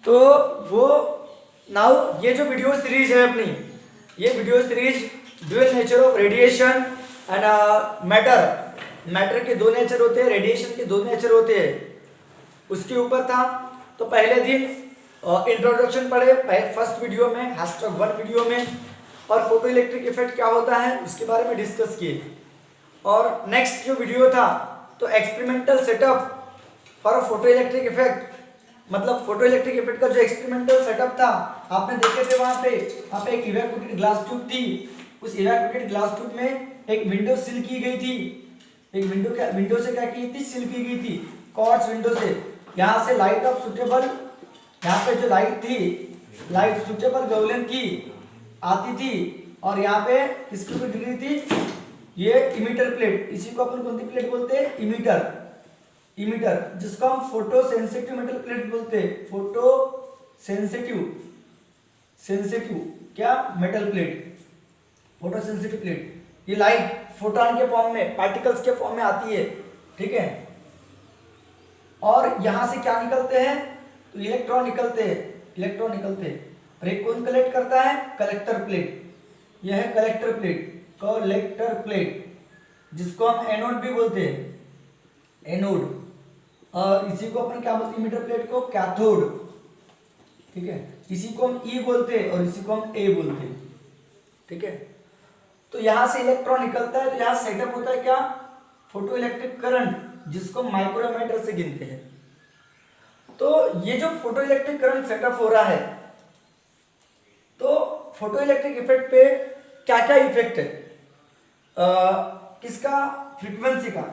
तो वो नाउ ये जो वीडियो सीरीज है अपनी, ये video series dual nature of radiation and matter के दो नेचर होते हैं, रेडिएशन के दो नेचर होते हैं, उसके ऊपर था। तो पहले दिन इंट्रोडक्शन पढ़े फर्स्ट वीडियो में, #1 वीडियो में, और फोटो इलेक्ट्रिक इफेक्ट क्या होता है उसके बारे में डिस्कस किए। और नेक्स्ट जो वीडियो था तो experimental setup for photo electric effect, मतलब फोटो इलेक्ट्रिक इफेक्ट का जो एक्सपेरिमेंटल सेटअप था आपने देखे थे, वहां पे एक इवैक्यूएटेड ग्लास ट्यूब थी। उस इवैक्यूएटेड ग्लास ट्यूब में एक विंडो सील की गई थी, एक विंडो से क्या की थी, सील की गई थी, क्वार्ट्ज विंडो से। यहाँ से लाइट ऑफ सुटेबल, यहाँ पे जो लाइट थी, लाइट सुटेबल वेवलेंथ की आती थी, और यहाँ पे किसकी ऊपर गिर रही थी, ये इमीटर प्लेट, इसी को अपन कौन सी प्लेट बोलते हैं, इमीटर, जिसको हम फोटो सेंसिटिव मेटल प्लेट बोलते हैं, फोटो सेंसिटिव क्या metal plate, photo sensitive plate. ये लाइट फोटोन के फॉर्म में, पार्टिकल्स के फॉर्म में आती है, ठीक है। और यहां से क्या निकलते हैं, तो इलेक्ट्रॉन निकलते हैं। और एक कौन कलेक्ट करता है, कलेक्टर प्लेट। यह है कलेक्टर प्लेट, जिसको हम एनोड भी बोलते हैं, एनोड। और इसी को अपन क्या बोलते हैं, इमीटर प्लेट को कैथोड, ठीक है। इसी को हम ई बोलते हैं और इसी को हम ए बोलते हैं, ठीक है। तो यहां से इलेक्ट्रॉन निकलता है, तो यहां सेटअप होता है क्या, फोटो इलेक्ट्रिक करंट, जिसको माइक्रोमीटर से गिनते हैं। तो ये जो फोटो इलेक्ट्रिक करंट सेटअप हो रहा है, तो फोटो इलेक्ट्रिक इफेक्ट पे क्या क्या इफेक्ट है, किसका, फ्रीक्वेंसी का।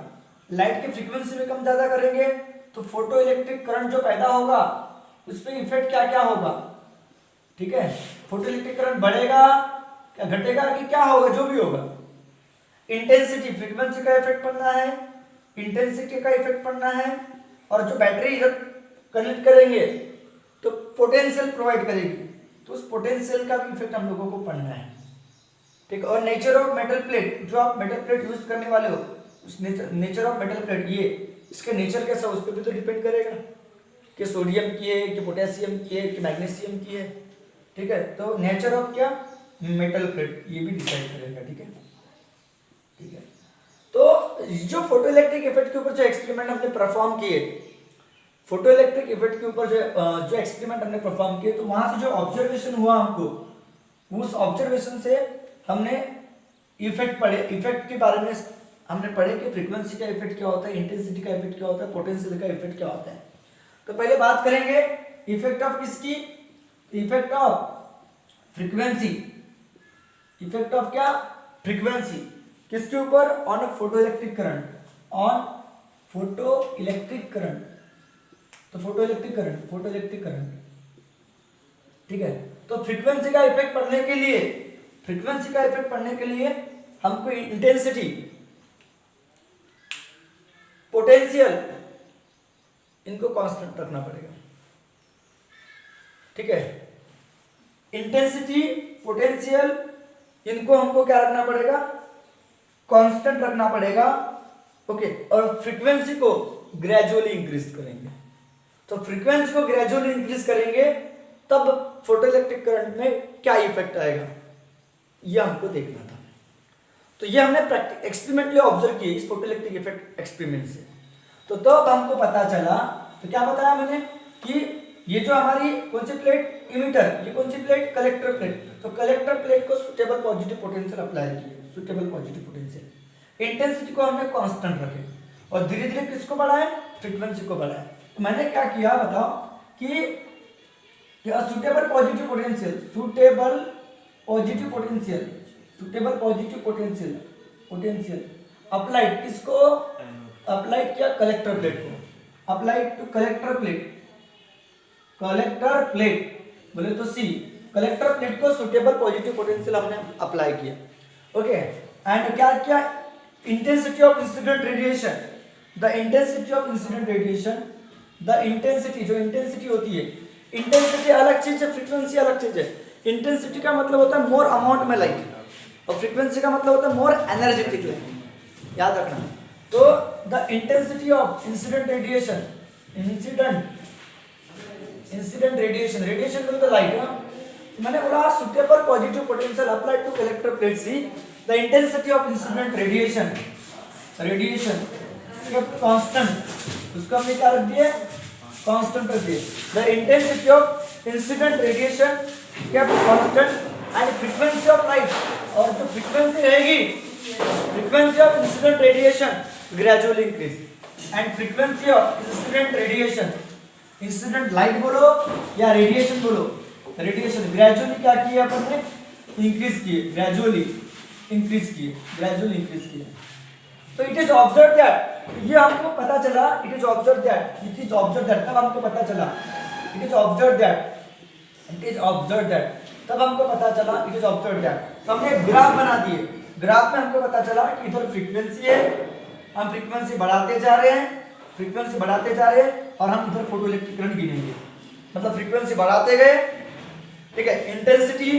लाइट की फ्रीक्वेंसी में कम ज्यादा करेंगे तो फोटो इलेक्ट्रिक करंट जो पैदा होगा उस पर इफेक्ट क्या क्या होगा, ठीक है। फोटो इलेक्ट्रिक करंट बढ़ेगा क्या घटेगा कि क्या होगा, जो भी होगा। इंटेंसिटी, फ्रीक्वेंसी का इफेक्ट पड़ना है, इंटेंसिटी का इफेक्ट पड़ना है। और जो बैटरी जब कनेक्ट करेंगे तो पोटेंशियल प्रोवाइड करेगी, तो उस पोटेंशियल का भी इफेक्ट हम लोगों को पढ़ना है, ठीक। और नेचर ऑफ मेटल प्लेट, जो आप मेटल प्लेट यूज करने वाले हो, उस नेचर ऑफ मेटल प्लेट, ये इसके नेचर कैसा, उस पर भी तो डिपेंड करेगा कि सोडियम की है कि पोटेशियम की है कि मैग्नीशियम की है, ठीक है। तो नेचर ऑफ क्या, मेटल प्लेट, ये भी डिसाइड करेगा, ठीक है। तो जो फोटो इलेक्ट्रिक इफेक्ट के ऊपर जो एक्सपेरिमेंट हमने परफॉर्म किए, फोटो इलेक्ट्रिक इफेक्ट के ऊपर जो एक्सपेरिमेंट हमने परफॉर्म किए, तो वहां से जो ऑब्जर्वेशन हुआ हमको, उस ऑब्जर्वेशन से हमने इफेक्ट पढ़े, इफेक्ट के बारे में हमने पढ़े कि फ्रीक्वेंसी का इफेक्ट क्या होता है, इंटेंसिटी का इफेक्ट क्या होता है, पोटेंशियल का इफेक्ट क्या होता है। तो पहले बात करेंगे इफेक्ट ऑफ किसकी, effect of frequency, effect of क्या, फ्रीक्वेंसी, किसके ऊपर, on photo electric current, on photo electric current. तो फोटो इलेक्ट्रिक करंट, ठीक है। तो फ्रीक्वेंसी का इफेक्ट पढ़ने के लिए हमको इंटेंसिटी, पोटेंशियल, इनको कांस्टेंट रखना पड़ेगा, ठीक है। इंटेंसिटी, पोटेंशियल, इनको हमको क्या रखना पड़ेगा, कांस्टेंट रखना पड़ेगा, ओके। और फ्रीक्वेंसी को ग्रेजुअली इंक्रीज करेंगे। तो फ्रीक्वेंसी को ग्रेजुअली इंक्रीज करेंगे तब फोटो इलेक्ट्रिक करंट में क्या इफेक्ट आएगा, यह हमको देखना था। तो ये हमने एक्सपेरिमेंटली ऑब्जर्व किए इस फोटो इलेक्ट्रिक इफेक्ट एक्सपेरिमेंट से। तो तब हमको पता चला, तो क्या बताया मैंने कि ये जो हमारी कौन सी प्लेट, इमीटर, ये कौन सी प्लेट, कलेक्टर प्लेट। तो कलेक्टर प्लेट को सुटेबल पॉजिटिव पोटेंशियल अप्लाई किए, सुटेबल पॉजिटिव पोटेंशियल। इंटेंसिटी को हमने कांस्टेंट रखे और धीरे धीरे किसको बढ़ाए, फ्रीक्वेंसी को बढ़ाए। तो मैंने क्या किया बताओ कि सुटेबल पॉजिटिव पोटेंशियल अप्लाइड किसको, अप्लाइड किया कलेक्टर प्लेट को, अप्लाइड टू कलेक्टर प्लेट बोले तो सी, कलेक्टर प्लेट को सुटेबल पॉजिटिव पोटेंशियल हमने अप्लाई किया, ओके। एंड क्या किया, intensity of incident radiation, the intensity जो इंटेंसिटी होती है, इंटेंसिटी अलग चीज है, फ्रीक्वेंसी अलग चीज है। इंटेंसिटी का मतलब होता है मोर अमाउंट में लाइट, और फ्रीक्वेंसी का मतलब होता है मोर एनर्जेटिक लाइट, याद रखना। तो the intensity of incident radiation, incident incident radiation, radiation बोले तो लाइट। मैंने बोला suitable positive potential applied to electric plate, C the intensity of incident radiation, radiation constant, उसको हमने क्या रख दिया, कांस्टेंट रख दिया। The intensity of incident radiation kept constant and frequency of light, और जो फ्रीक्वेंसी रहेगी, frequency of incident radiation gradually increase and frequency of incident radiation, incident light बोलो या रेडिएशन बोलो, रेडिएशन ग्रेजुअली क्या किया अपन ने, इंक्रीज किए, ग्रेजुअली इंक्रीज किए, ग्रेजुअली इंक्रीज किए। तो इट इज ऑब्जर्व दैट, ये हमको पता चला, it is observe that, it is observe that, तब हमको पता चला, it is observe that, it is observe that, तब हमको पता चला, इट इज ऑब्जर्व दैट। तो हमने एक ग्राफ बना दिए, ग्राफ में हमको पता चला कि इधर फ्रीक्वेंसी है, हम फ्रीक्वेंसी बढ़ाते जा रहे हैं, फ्रीक्वेंसी बढ़ाते जा रहे हैं, और हम इधर फोटो इलेक्ट्रिक करंट गिनेंगे, मतलब फ्रीक्वेंसी बढ़ाते गए, ठीक है, इंटेंसिटी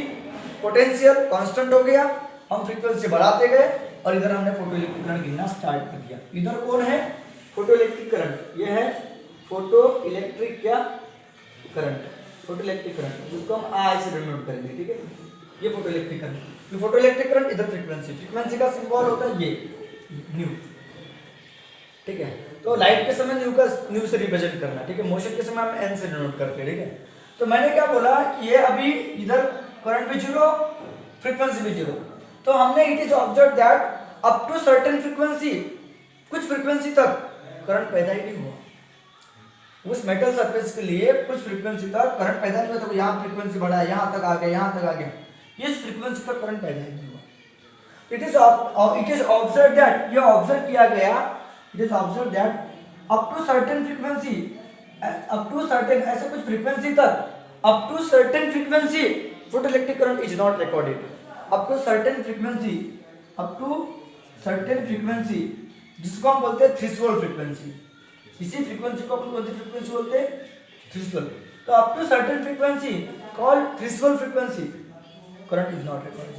पोटेंशियल कांस्टेंट हो गया, हम फ्रीक्वेंसी बढ़ाते गए, और इधर हमने फोटो इलेक्ट्रिक करंट गिनना स्टार्ट कर दिया। इधर कौन है, फोटो इलेक्ट्रिक करंट, ये है फोटो इलेक्ट्रिक क्या करंट, फोटो इलेक्ट्रिक करंट, जिसको हम आई से डिनोट करेंगे, ठीक है, ये फोटो इलेक्ट्रिक करंट, ये फोटो इलेक्ट्रिक करंट, इधर फ्रीक्वेंसी, फ्रीक्वेंसी का सिंबल होता है ये न्यू, ठीक है। तो लाइट के समय न्यू से रिप्रेजेंट करना, ठीक है, मोशन के समय हम एन से डिनोट करते हैं, ठीक है। तो मैंने क्या बोला कि ये अभी इधर करंट भी जीरो, फ्रीक्वेंसी भी जीरो, तो हमने it is observe that up to certain frequency, कुछ फ्रीक्वेंसी तक करंट पैदा ही नहीं हुआ उस मेटल सरफेस के लिए, कुछ फ्रीक्वेंसी तक करंट पैदा नहीं हुआ। तो यहाँ फ्रीक्वेंसी बढ़ा, यहाँ तक आ गया, यहाँ तक आ गया, इस फ्रीक्वेंसी तक करंट पैदा ही नहीं हुआ। इट इज ऑब्जर्व दैट, ये ऑब्जर्व किया गया, it is observe that up to certain frequency, up to certain ऐसे कुछ फ्रीक्वेंसी तक, up to certain frequency photo electric current is not recorded, up to certain frequency, up to certain frequency, जिसको हम बोलते हैं threshold frequency, इसी frequency को अपन कौन सी फ्रीक्वेंसी बोलते हैं, थ्रेशोल्ड। तो up to certain frequency called threshold frequency current is not recorded.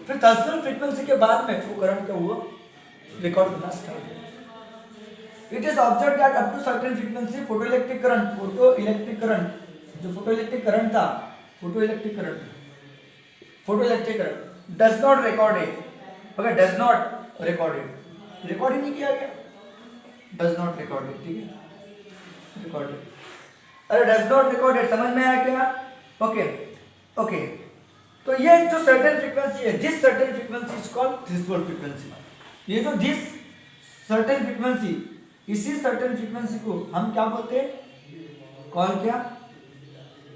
फिर थ्रेशोल्ड फ्रीक्वेंसी के बाद में वो करंट क्या हुआ, रिकॉर्ड करना start. It is observe that up to certain frequency photo electric current, photo electric current, जो फोटो इलेक्ट्रिक करंट था, photo electric current, photo electric current does not recorded, okay, does not recorded, record ही नहीं किया गया, does not recorded, ठीक है, recorded, अरे does not recorded, समझ में आया क्या, ओके ओके। तो ये जो सर्टेन फ्रीक्वेंसी है, this certain frequency is called threshold frequency, ये जो दिस सर्टेन फ्रीक्वेंसी, इसी सर्टेन फ्रीक्वेंसी को हम क्या बोलते हैं, कॉल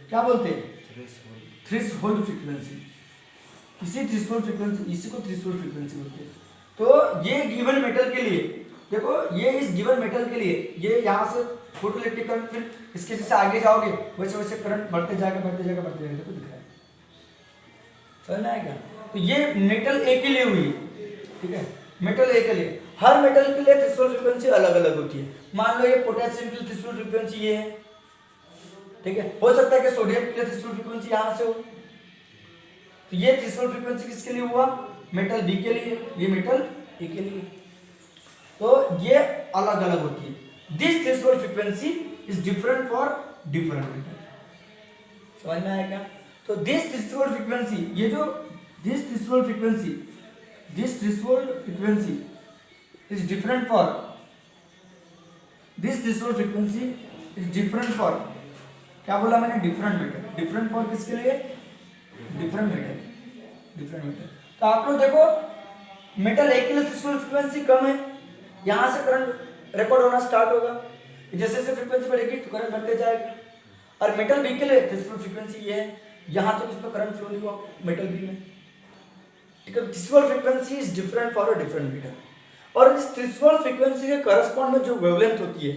क्या बोलते हैं, थ्रेशोल्ड फ्रीक्वेंसी, इसी थ्रेशोल्ड फ्रीक्वेंसी, इसी को थ्रेशोल्ड फ्रीक्वेंसी बोलते हैं। तो ये गिवन मेटल के लिए, देखो ये इस गिवन मेटल के लिए, ये यहाँ से फोटो इलेक्ट्रिक करंट, फिर इसके जैसे आगे जाओगे वैसे वैसे करंट बढ़ते जाएगा, बढ़ते जाएगा, बढ़ते जाएगा, देखो दिख रहा है, समझ में आएगा। तो ये मेटल ए के लिए हुई, ठीक है, मेटल ए के लिए, हर मेटल के लिए थ्रेशोल्ड फ्रीक्वेंसी अलग अलग होती है। मान लो ये पोटेशियम के लिए थ्रेशोल्ड फ्रीक्वेंसी ये है, ठीक है, हो सकता है कि सोडियम के लिए थ्रेशोल्ड फ्रीक्वेंसी यहाँ से हो। तो ये थ्रेशोल्ड फ्रीक्वेंसी किसके लिए हुआ, मेटल बी के लिए, ये मेटल ए के लिए, तो ये अलग अलग होती है। This threshold frequency is different for different metal, समझ में आया क्या। तो दिस थ्रेशोल्ड फ्रीक्वेंसी, ये जो this threshold frequency, this threshold frequency is different for, this threshold frequency is different for, क्या बोला मैंने, डिफरेंट मेटल, डिफरेंट फॉर किसके लिए, डिफरेंट मेटल, डिफरेंट मेटल। तो आप लोग देखो मेटल ए के लिए थ्रेशोल्ड फ्रीक्वेंसी कम है, यहाँ से करंट रिकॉर्ड होना स्टार्ट होगा, जैसे जैसे फ्रीक्वेंसी बढ़ेगी तो करंट बढ़ते जाएगा। और मेटल बी के लिए थ्रेशोल्ड फ्रीक्वेंसी ये है, यहाँ तक इसमें करंट फ्लो नहीं हुआ मेटल बी में, ठीक है। Threshold frequency is different for a different metal, और इस थ्रेशोल्ड फ्रीक्वेंसी के करस्पॉन्ड में जो वेवलेंथ होती है,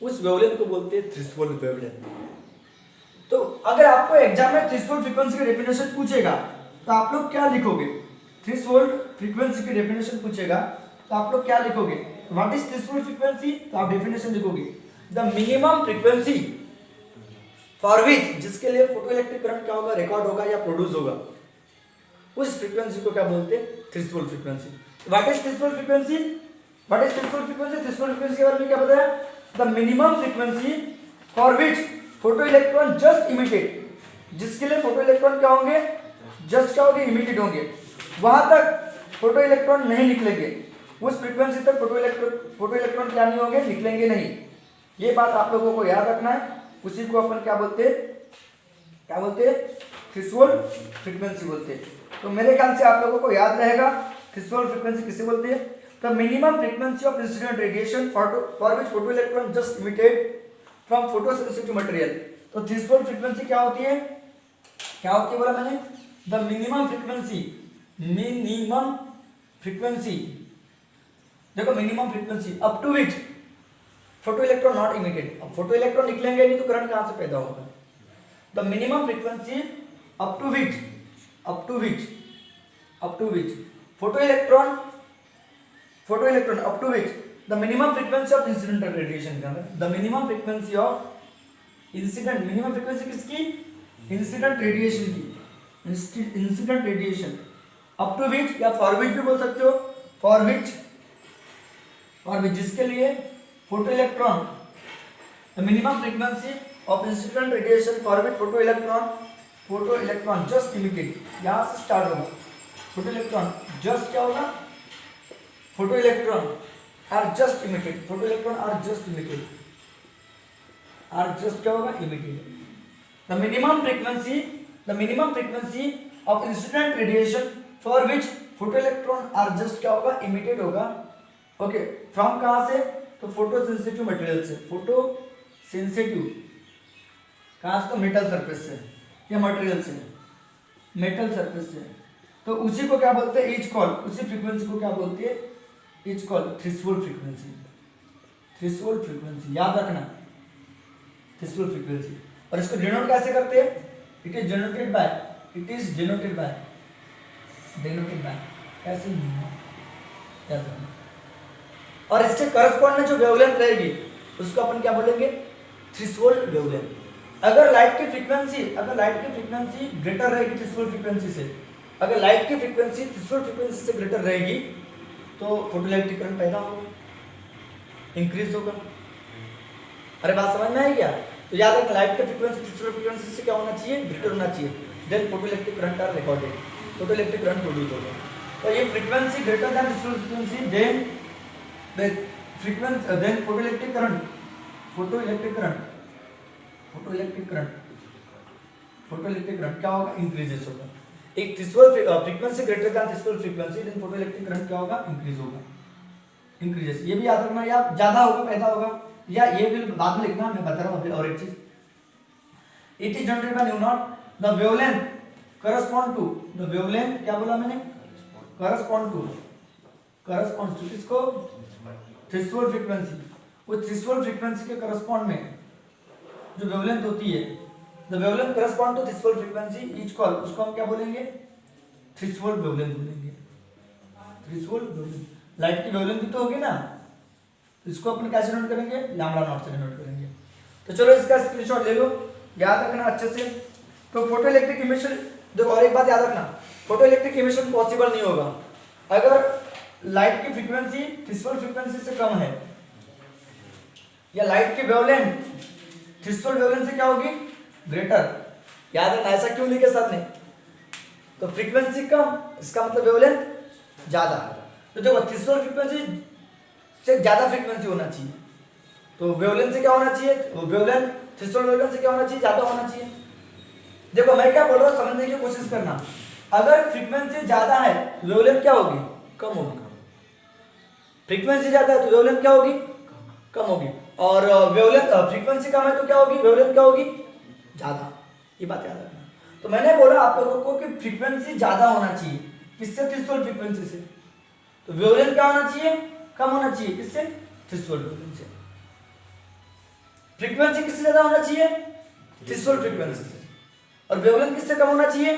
उस वेवलेंथ को बोलते हैं थ्रेशोल्ड वेवलेंथ। तो अगर आपको एग्जाम में थ्रेशोल्ड फ्रीक्वेंसी की डेफिनेशन पूछेगा तो आप लोग क्या लिखोगे, थ्रेशोल्ड फ्रीक्वेंसी की डेफिनेशन पूछेगा तो आप लोग क्या लिखोगे, व्हाट इज थ्रेशोल्ड फ्रीक्वेंसी, तो आप डेफिनेशन लिखोगे the minimum frequency for which, जिसके लिए फोटो इलेक्ट्रिक करंट क्या होगा, रिकॉर्ड होगा या प्रोड्यूस होगा, उस फ्रीक्वेंसी को क्या बोलते हैं, threshold frequency. What is threshold frequency, what is threshold frequency, threshold frequency के बारे में क्या बताया, the minimum frequency for which photo electron just imitate, जिसके लिए फोटो इलेक्ट्रॉन क्या होंगे, जस्ट क्या होंगे, इमिटेट होंगे, वहां तक फोटो इलेक्ट्रॉन नहीं निकलेंगे, उस फ्रीक्वेंसी तक फोटो इलेक्ट्रॉन क्या नहीं होंगे, निकलेंगे नहीं। ये बात आप लोगों को याद रखना है। उसी को अपन क्या बोलते हैं, थ्रेशोल्ड फ्रीक्वेंसी बोलते हैं। तो मेरे ख्याल से आप लोगों को याद रहेगा थ्रेशोल्ड फ्रीक्वेंसी किसे बोलते हैं। The minimum frequency of incident radiation for which photo electron just emitted from photo sensitive material. तो थ्रेशोल्ड फ्रीक्वेंसी क्या होती है, बोला मैंने, द मिनिमम फ्रीक्वेंसी, देखो minimum frequency up to which photo electron not emitted. अब फोटो इलेक्ट्रॉन निकलेंगे नहीं तो करंट कहां से पैदा होगा। The minimum frequency up to which photo electron up to which the minimum frequency of incidental radiation का, the minimum frequency of incident, minimum frequency किसकी, इंसिडेंट रेडिएशन की, इंसिडेंट रेडिएशन अप टू विच या for which भी बोल सकते हो, for which जिसके लिए photo electron, the minimum frequency of incident radiation for which photo electron just emitted, यहां से स्टार्ट होगा। फोटो इलेक्ट्रॉन जस्ट क्या होगा, photo electron are just emitted, photo electron are just क्या होगा, emitted. The minimum frequency of incident radiation for which photo electron are just क्या होगा, emitted होगा। ओके, फ्रॉम कहां से, तो फोटो सेंसिटिव मटेरियल से, फोटो सेंसिटिव कहां से, तो मेटल सरफेस से या मटेरियल से, मेटल सरफेस से। तो उसी को क्या बोलते हैं, इज कॉल, उसी फ्रीक्वेंसी को क्या बोलते हैं, is call threshold frequency. Threshold frequency याद रखना, थ्रेशोल्ड फ्रीक्वेंसी। और इसको डिनोट कैसे करते हैं, इट इज डिनोटेड बाय ऐसे याद रखना। और इसके करस्पॉन्ड में जो वेवलेंथ रहेगी उसको अपन क्या बोलेंगे, थ्रेशोल्ड वेवलेंथ। अगर लाइट की फ्रीक्वेंसी ग्रेटर रहेगी थ्रेशोल्ड फ्रीक्वेंसी से, अगर लाइट की फ्रीक्वेंसी थ्रेशोल्ड फ्रीक्वेंसी से ग्रेटर रहेगी तो फोटोइलेक्ट्रिक करंट पैदा होगा, इंक्रीज होगा। अरे बात समझ में आई क्या। तो याद रखना लाइट की फ्रीक्वेंसी थ्रेशोल्ड फ्रीक्वेंसी से क्या होना चाहिए, ग्रेटर होना चाहिए, then photoelectric current are recorded, photoelectric current produce होगा। तो ये frequency greater than threshold frequency, then photoelectric current क्या होगा, इंक्रीजेस होगा। एक threshold frequency greater than threshold frequency, then photoelectric current क्या होगा, इंक्रीज होगा, इंक्रीजेस। ये भी याद रखना, या ज्यादा होगा पैदा होगा, या ये भी बाद में लिखना, मैं बता रहा हूं अभी। और एक चीज, it is generated by new not the wavelength correspond to, the wavelength क्या बोला मैंने, करस्पॉन्ड टू किसको, थ्रेशोल्ड फ्रीक्वेंसी। वो थ्रेशोल्ड फ्रीक्वेंसी के करस्पॉन्ड में जो वेवलेंथ होती है, the wavelength correspond to threshold frequency is call, उसको हम क्या बोलेंगे, थ्रेशोल्ड वेवलेंथ बोलेंगे, थ्रेशोल्ड वेवलेंथ। लाइट की वेवलेंथ भी तो होगी ना, तो इसको अपन कैसे नोट करेंगे, लैम्बडा नॉट से नोट करेंगे। तो चलो इसका स्क्रीनशॉट ले लो, याद रखना अच्छे से। तो फोटो इलेक्ट्रिक इमिशन, देखो और एक बात याद रखना, फोटो इलेक्ट्रिक इमिशन पॉसिबल नहीं होगा अगर लाइट की फ्रीक्वेंसी थ्रेशोल्ड फ्रीक्वेंसी से कम है, या लाइट की वेवलेंथ थ्रेशोल्ड वेवलेंथ से क्या होगी, ग्रेटर। याद रखना, ऐसा क्यों लिखे सर ने, तो फ्रीक्वेंसी कम, इसका मतलब वेवलेंथ ज्यादा। तो देखो थ्रेशोल्ड फ्रीक्वेंसी से ज्यादा फ्रीक्वेंसी होना चाहिए, तो वेवलेंथ से क्या होना चाहिए, वेवलेंथ थ्रेशोल्ड वेवलेंथ से क्या होना चाहिए, ज्यादा होना चाहिए। देखो मैं क्या बोल रहा हूँ, समझने की कोशिश करना। अगर फ्रीक्वेंसी ज्यादा है वेवलेंथ क्या होगी, कम होगी। फ्रीक्वेंसी ज्यादा है तो वेवलेंथ क्या होगी, कम होगी। और वेवलेंथ फ्रीक्वेंसी कम है तो क्या होगी, वेवलेंथ क्या होगी, ज्यादा। ये बात याद रखना। तो मैंने बोला आप लोगों को कि फ्रीक्वेंसी ज्यादा होना चाहिए, किससे, थ्रेशोल्ड फ्रीक्वेंसी से। तो वेवलेंथ क्या होना चाहिए, कम होना चाहिए, किससे, थ्रेशोल्ड वेवलेंथ से। फ्रीक्वेंसी किससे ज्यादा होना चाहिए, थ्रेशोल्ड फ्रीक्वेंसी से। और वेवलेंथ किससे कम होना चाहिए,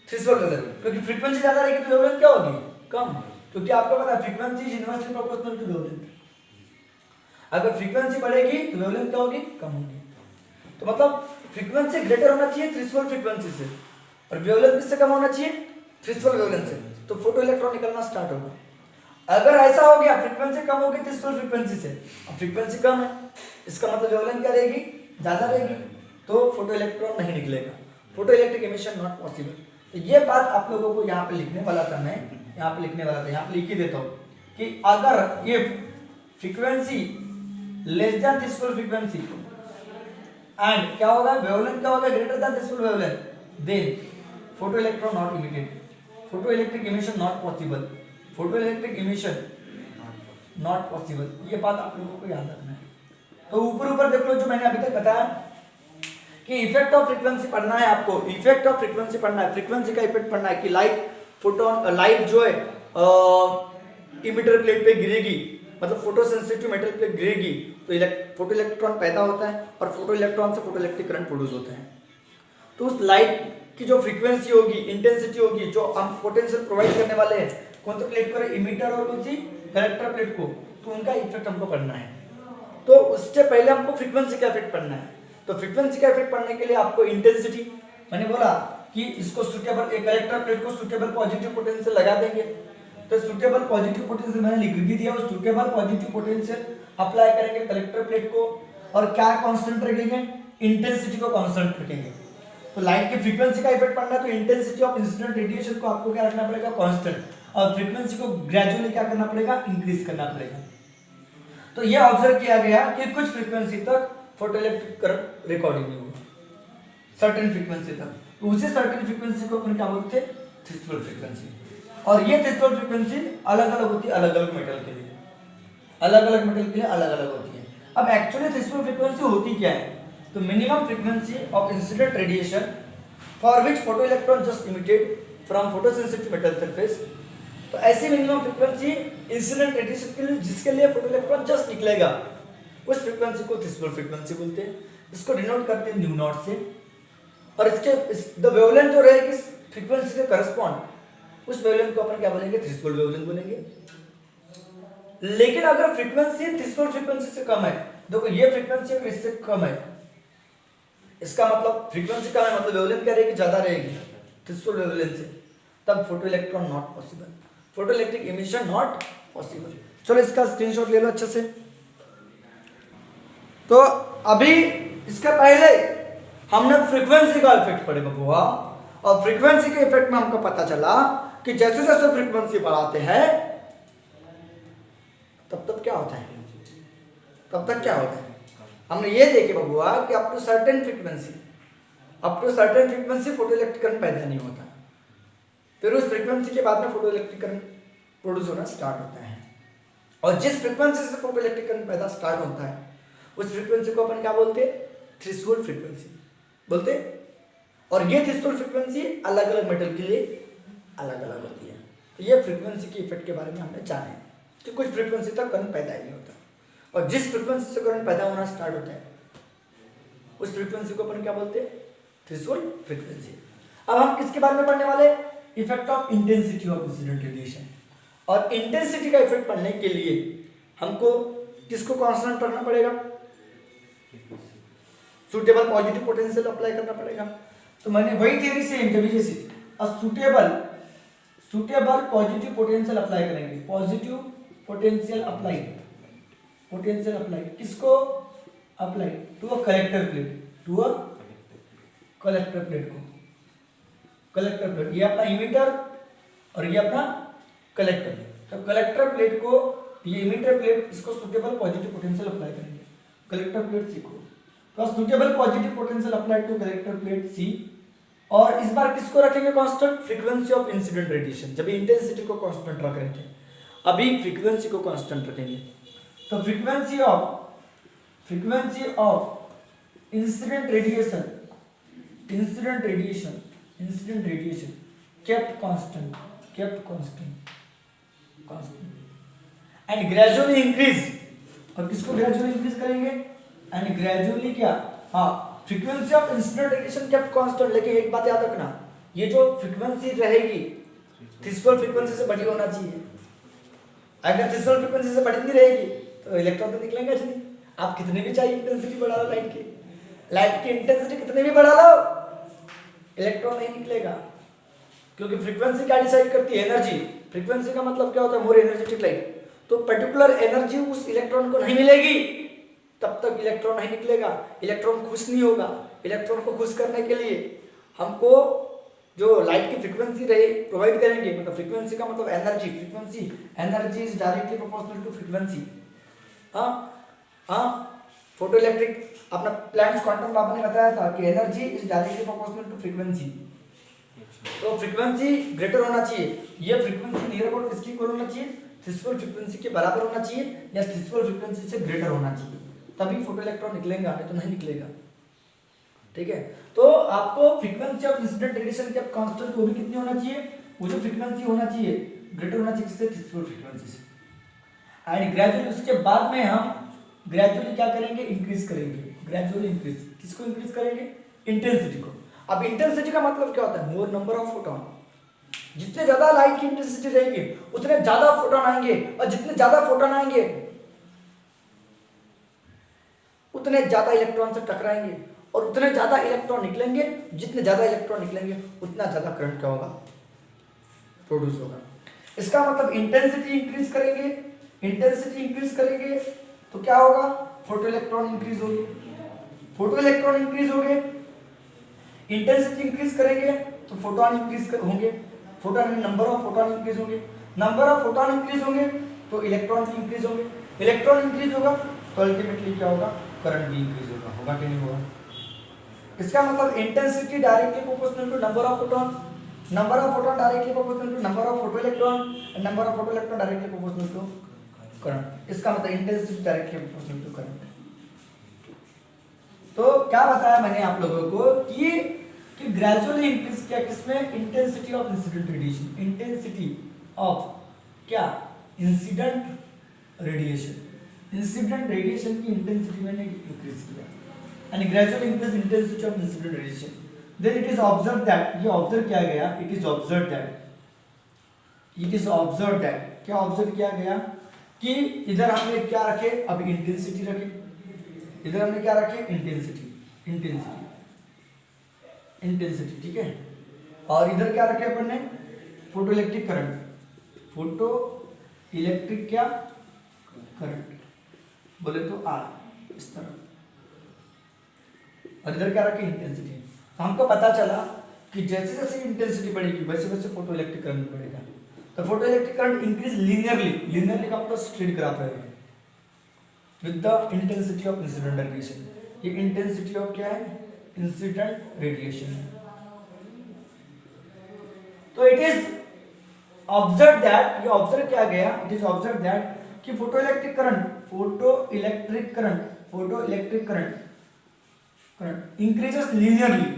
थ्रेशोल्ड वेवलेंथ। क्योंकि फ्रीक्वेंसी ज्यादा रहेगी तो वेवलेंथ क्या होगी, कम। क्योंकि आपको पता है frequency is inversely proportional to wavelength. अगर फ्रीक्वेंसी बढ़ेगी तो वेवलेंथ क्या होगी, कम होगी। तो मतलब फ्रीक्वेंसी ग्रेटर होना चाहिए थ्रेशोल्ड फ्रीक्वेंसी से, और वेवलेंथ किससे कम होना चाहिए, थ्रेशोल्ड वेवलेंथ से। तो फोटो इलेक्ट्रॉन निकलना स्टार्ट होगा। अगर ऐसा हो गया, फ्रीक्वेंसी कम होगी थ्रेशोल्ड फ्रीक्वेंसी से, अब फ्रीक्वेंसी कम है, इसका मतलब वेवलेंथ क्या रहेगी, ज्यादा रहेगी। तो फोटो इलेक्ट्रॉन नहीं निकलेगा, photo electric emission not possible. तो ये बात आप लोगों को यहाँ पे लिखने वाला था, मैं यहाँ पे लिखने वाला था, यहाँ पे लिख ही देता हूँ कि अगर ये frequency less than threshold frequency and क्या होगा, वेवलेंथ क्या होगा, greater than threshold wavelength, then photo electron not emitted, photo electric emission not possible, photo electric emission not possible. ये बात आप लोगों को याद रखना है। तो ऊपर देखो जो मैंने अभी तक बताया कि इफेक्ट ऑफ फ्रीक्वेंसी पढ़ना है आपको, इफेक्ट ऑफ फ्रीक्वेंसी पढ़ना है, फ्रीक्वेंसी का इफेक्ट पढ़ना है कि लाइट फोटोन, लाइट जो है इमिटर प्लेट पे गिरेगी, मतलब फोटो सेंसिटिव मेटल पे गिरेगी तो फोटो इलेक्ट्रॉन पैदा होता है और फोटो इलेक्ट्रॉन से फोटो इलेक्ट्रिक करंट प्रोड्यूस होता है। तो उस लाइट की जो फ्रीक्वेंसी होगी, इंटेंसिटी होगी, जो हम पोटेंशियल प्रोवाइड करने वाले हैं कौन सी प्लेट पर, इमिटर और कौन सी, कलेक्टर प्लेट को, तो उनका इफेक्ट हमको पढ़ना है। तो उससे पहले हमको फ्रीक्वेंसी का इफेक्ट पढ़ना है। तो फ्रीक्वेंसी का इफेक्ट पढ़ने के लिए आपको इंटेंसिटी, मैंने बोला कि इसको सुटेबल, एक कलेक्टर प्लेट को सुटेबल पॉजिटिव पोटेंशियल लगा देंगे, तो सुटेबल पॉजिटिव पोटेंशियल मैंने लिख भी दिया, वो सुटेबल पॉजिटिव पोटेंशियल अप्लाई करेंगे कलेक्टर प्लेट को, और क्या कांस्टेंट रखेंगे, इंटेंसिटी को कांस्टेंट रखेंगे। तो लाइट की फ्रीक्वेंसी का इफेक्ट पढ़ना है तो इंटेंसिटी ऑफ इंसिडेंट रेडिएशन को आपको क्या रखना पड़ेगा, कांस्टेंट, और फ्रीक्वेंसी को ग्रेजुअली क्या करना पड़ेगा, इंक्रीज करना पड़ेगा। तो ये ऑब्जर्व किया गया कि कुछ फ्रीक्वेंसी तक फोटोइलेक्ट्रिक करंट रिकॉर्डिंग नहीं होगा, सर्टेन फ्रीक्वेंसी तक, तो उसी सर्टेन फ्रीक्वेंसी को अपन क्या बोलते हैं, थ्रेशोल्ड फ्रीक्वेंसी। और ये थ्रेशोल्ड फ्रीक्वेंसी अलग अलग होती है, अलग अलग मेटल के लिए, अलग अलग मेटल के लिए अलग अलग होती है। अब एक्चुअली थ्रेशोल्ड फ्रीक्वेंसी होती क्या है, तो minimum frequency of incident radiation for which photo electron just emitted from photosensitive metal surface. तो ऐसी मिनिमम फ्रीक्वेंसी इंसिडेंट रेडिएशन के लिए जिसके लिए फोटो इलेक्ट्रॉन जस्ट निकलेगा, उस फ्रीक्वेंसी को थ्रेशोल्ड फ्रीक्वेंसी बोलते हैं। इसको डिनोट करते हैं न्यू नॉट से, और इसके द वेवलेंथ जो रहेगी इस फ्रीक्वेंसी के करस्पॉन्ड, उस वेवलेंथ को अपन क्या बोलेंगे, थ्रेशोल्ड वेवलेंथ बोलेंगे। लेकिन अगर फ्रीक्वेंसी थ्रेशोल्ड फ्रीक्वेंसी से कम है, देखो ये फ्रीक्वेंसी अगर इससे कम है, इसका मतलब फ्रीक्वेंसी कम है, मतलब वेवलेंथ क्या रहेगी, ज्यादा रहेगी थ्रेशोल्ड वेवलेंथ से, तब photo electron not possible, photo electric emission not possible. चलो इसका स्क्रीनशॉट ले लो अच्छे से। तो अभी इसके पहले हमने फ्रीक्वेंसी का इफेक्ट पढ़े बबुआ, और फ्रीक्वेंसी के इफेक्ट में हमको पता चला कि जैसे जैसे फ्रीक्वेंसी बढ़ाते हैं तब तब क्या होता है, तब तक क्या होता है, हमने ये देखे बबुआ कि up to certain frequency photo electric current पैदा नहीं होता, फिर उस फ्रीक्वेंसी के बाद में फोटो इलेक्ट्रिक करंट प्रोड्यूस होना स्टार्ट होता है। और जिस फ्रीक्वेंसी से फोटो इलेक्ट्रिक करंट पैदा स्टार्ट होता है उस फ्रीक्वेंसी को अपन क्या बोलते हैं, थ्रेशोल्ड फ्रीक्वेंसी बोलते हैं। और ये थ्रेशोल्ड फ्रीक्वेंसी अलग अलग मेटल के लिए अलग अलग होती है। तो ये फ्रीक्वेंसी के इफेक्ट के बारे में हमने जाना है कि कुछ फ्रीक्वेंसी तक करंट पैदा ही नहीं होता, और जिस फ्रीक्वेंसी से करंट पैदा होना स्टार्ट होता है उस फ्रीक्वेंसी को अपन क्या बोलते हैं, थ्रेशोल्ड फ्रीक्वेंसी। अब हम किसके बारे में पढ़ने वाले, effect of intensity of incident radiation. और इंटेंसिटी का इफेक्ट पढ़ने के लिए हमको किसको कांस्टेंट रखना पड़ेगा, सुटेबल पॉजिटिव पोटेंशियल अप्लाई करना पड़ेगा। तो मैंने वही थियरी से जैसे सुटेबल पॉजिटिव पोटेंशियल अप्लाई करेंगे, पॉजिटिव पोटेंशियल अप्लाई किसको apply, to a collector plate, को कलेक्टर प्लेट, ये अपना इमिटर और ये अपना कलेक्टर प्लेट। तो कलेक्टर प्लेट को, ये इमिटर प्लेट, इसको सुटेबल पॉजिटिव पोटेंशियल अप्लाई करेंगे, कलेक्टर प्लेट सी को। तो suitable positive potential apply to collector plate C, और इस बार किसको रखेंगे constant, frequency of incident radiation. जब इंटेंसिटी को कांस्टेंट रख रहे थे, अभी फ्रीक्वेंसी को कांस्टेंट रखेंगे। तो frequency of incident radiation kept constant and gradually increase। और किसको ग्रेजुअली इंक्रीज करेंगे, एंड ग्रेजुअली क्या, हाँ, frequency of incident radiation kept constant. लेकिन एक बात याद रखना, ये जो फ्रीक्वेंसी रहेगी थ्रेशोल्ड फ्रीक्वेंसी से बड़ी होना चाहिए। अगर थ्रेशोल्ड फ्रीक्वेंसी से बड़ी नहीं रहेगी तो इलेक्ट्रॉन तो निकलेंगे नहीं। आप कितने भी चाहिए इंटेंसिटी बढ़ा लो, लाइट की इंटेंसिटी कितने भी बढ़ा लो, इलेक्ट्रॉन नहीं निकलेगा, क्योंकि फ्रीक्वेंसी क्या डिसाइड करती है, एनर्जी। फ्रीक्वेंसी का मतलब क्या होता है, मोर एनर्जेटिक लाइट। तो पर्टिकुलर एनर्जी उस इलेक्ट्रॉन को नहीं मिलेगी तब तक इलेक्ट्रॉन नहीं निकलेगा, इलेक्ट्रॉन खुश नहीं होगा। इलेक्ट्रॉन को खुश करने के लिए हमको जो लाइट की फ्रीक्वेंसी रही प्रोवाइड करेंगे, मतलब फ्रीक्वेंसी का मतलब energy, frequency energy is directly proportional to frequency. हाँ हाँ, फोटो इलेक्ट्रिक अपना प्लैंक्स क्वांटम लॉ ने बताया था कि energy is directly proportional to frequency. तो फ्रीक्वेंसी ग्रेटर होना चाहिए, ये फ्रीक्वेंसी नियर अबाउट किसकी इक्वल होना चाहिए, थ्रेशोल्ड फ्रीक्वेंसी के बराबर होना चाहिए या थ्रेशोल्ड फ्रीक्वेंसी से ग्रेटर होना चाहिए, तभी फोटो इलेक्ट्रॉन निकलेगा, नहीं तो नहीं निकलेगा। ठीक है, तो आपको फ्रीक्वेंसी ऑफ इंसिडेंट रेडिएशन की कांस्टेंट वो भी कितनी होना चाहिए, वो जो फ्रीक्वेंसी होना चाहिए ग्रेटर होना चाहिए किससे, थ्रेशोल्ड फ्रीक्वेंसी से। एंड ग्रेजुअली उसके बाद में हम ग्रेजुअली क्या करेंगे, इंक्रीज करेंगे, ग्रेजुअली इंक्रीज, किसको इंक्रीज करेंगे, इंटेंसिटी को। अब इंटेंसिटी का मतलब क्या होता है, मोर नंबर ऑफ फोटोन, जितने ज्यादा लाइट की इंटेंसिटी रहेगी उतने ज्यादा फोटोन आएंगे, और जितने ज्यादा फोटोन आएंगे उतने ज्यादा इलेक्ट्रॉन से टकराएंगे, और उतने ज्यादा इलेक्ट्रॉन निकलेंगे, जितने ज्यादा इलेक्ट्रॉन निकलेंगे उतना ज्यादा करंट क्या होगा, प्रोड्यूस होगा। इसका मतलब इंटेंसिटी इंक्रीज करेंगे, इंटेंसिटी इंक्रीज करेंगे तो क्या होगा, फोटो इलेक्ट्रॉन इंक्रीज होंगे, फोटो इलेक्ट्रॉन इंक्रीज होंगे, इंटेंसिटी इंक्रीज करेंगे तो फोटोन इंक्रीज होंगे, photon number of photon increase होंगे, नंबर ऑफ फोटोन इंक्रीज होंगे तो इलेक्ट्रॉन भी इंक्रीज होंगे, इलेक्ट्रॉन इंक्रीज होगा तो अल्टीमेटली क्या होगा, करंट भी इंक्रीज होगा, होगा कि नहीं होगा। इसका मतलब intensity directly proportional to number of photon, number of photon directly proportional to number of photo electron, and number of photo electron directly proportional to current. इसका मतलब intensity directly proportional to current. तो क्या बताया मैंने आप लोगों को कि ग्रेजुअली इंक्रीज किया किसमें, intensity of incident radiation, intensity of क्या, इंसिडेंट रेडिएशन, इंसिडेंट रेडिएशन की इंटेंसिटी मैंने इंक्रीज किया, and gradually increase intensity of incident radiation. Then it is observe that, ये ऑब्जर्व किया गया, it is observe that, it is observe that, क्या observe किया गया कि इधर हमने क्या रखे, अभी इंटेंसिटी रखे, इधर हमने क्या रखे, इंटेंसिटी, इंटेंसिटी, इंटेंसिटी, ठीक है, और इधर क्या रखे अपन ने, photo electric current, photo electric क्या करंट बोले तो आर, इस तरह, और इधर क्या रखे, इंटेंसिटी। तो हमको पता चला कि जैसे जैसे इंटेंसिटी बढ़ेगी वैसे वैसे फोटो इलेक्ट्रिक करंट बढ़ेगा। तो photo electric current increase linearly, linearly का मतलब स्ट्रेट ग्राफ है, with the intensity of incident radiation. ये इंटेंसिटी ऑफ क्या है, इंसिडेंट रेडिएशन। तो इट इज ऑब्जर्व दैट, ये ऑब्जर्व किया गया, इट इज ऑब्जर्व दैट कि photo electric current, photo electric current, photo electric current current increases linearly.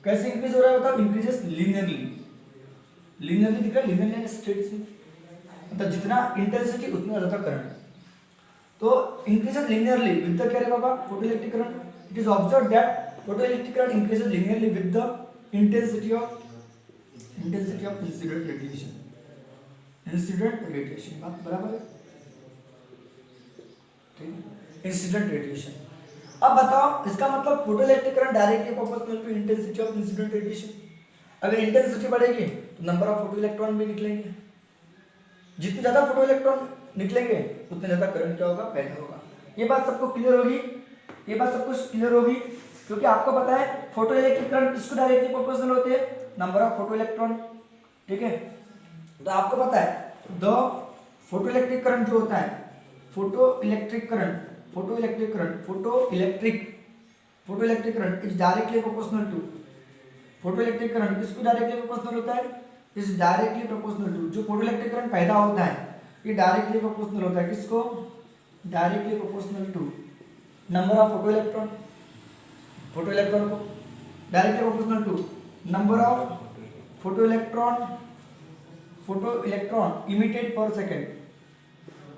कैसे increase हो रहा है बताओ, इंक्रीजेस लीनियरली, लीनियरली दिख रहा है, लीनियरली स्ट्रेट से, मतलब जितना इंटेंसिटी उतना ज्यादा करंट। तो इंक्रीजेस लीनियरली विद द क्या रे बाबा, photo electric current. It is observe that photo electric current increases linearly with the intensity of incident radiation, incident radiation, बात बराबर है, ठीक है, इंसिडेंट रेडिएशन। अब बताओ इसका मतलब photo electric current directly proportional to intensity of incident radiation. अगर इंटेंसिटी बढ़ेगी तो नंबर ऑफ फोटो इलेक्ट्रॉन भी निकलेंगे, जितने ज्यादा फोटो इलेक्ट्रॉन निकलेंगे उतने ज्यादा करंट क्या होगा, पैदा होगा। ये बात सबको क्लियर होगी, ये बात सबको क्लियर होगी, क्योंकि आपको पता है फोटो इलेक्ट्रिक करंट किसको डायरेक्टली प्रोपोर्शनल होते हैं, नंबर ऑफ फोटो इलेक्ट्रॉन, ठीक है। तो आपको पता है द फोटो इलेक्ट्रिक करंट जो होता है, photo electric current, photo electric current, photo electric current is directly proportional to, photo electric current किसको डायरेक्टली प्रोपोर्शनल होता है, इज डायरेक्टली प्रोपोर्शनल टू, जो फोटो इलेक्ट्रिक करंट पैदा होता है ये डायरेक्टली प्रोपोर्शनल होता है किसको, directly proportional to number of photo electron, photo electron को directly proportional to number of photo electron emitted per second.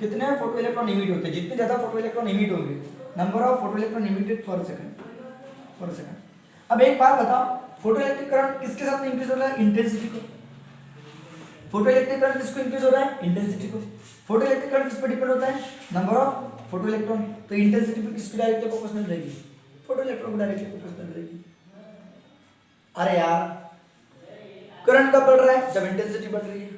कितने फोटो इलेक्ट्रॉन इमिट होते हैं, जितने ज्यादा फोटो इलेक्ट्रॉन इमिट होंगे, number of photo electron emitted per second. अब एक बात बताओ, फोटो इलेक्ट्रिक करंट किसके साथ में इंक्रीज हो रहा है, इंटेंसिटी को। फोटो इलेक्ट्रिक करंट किसको इंक्रीज हो रहा है, इंटेंसिटी को। फोटो इलेक्ट्रिक करंट किस पर डिपेंड होता है, नंबर ऑफ फोटो इलेक्ट्रॉन। तो इंटेंसिटी पे किसकी डायरेक्टली प्रोपोर्शनल रहेगी, फोटो इलेक्ट्रॉन को डायरेक्टली प्रोपोर्शनल रहेगी। अरे यार करंट कब बढ़ रहा है, जब इंटेंसिटी बढ़ रही है।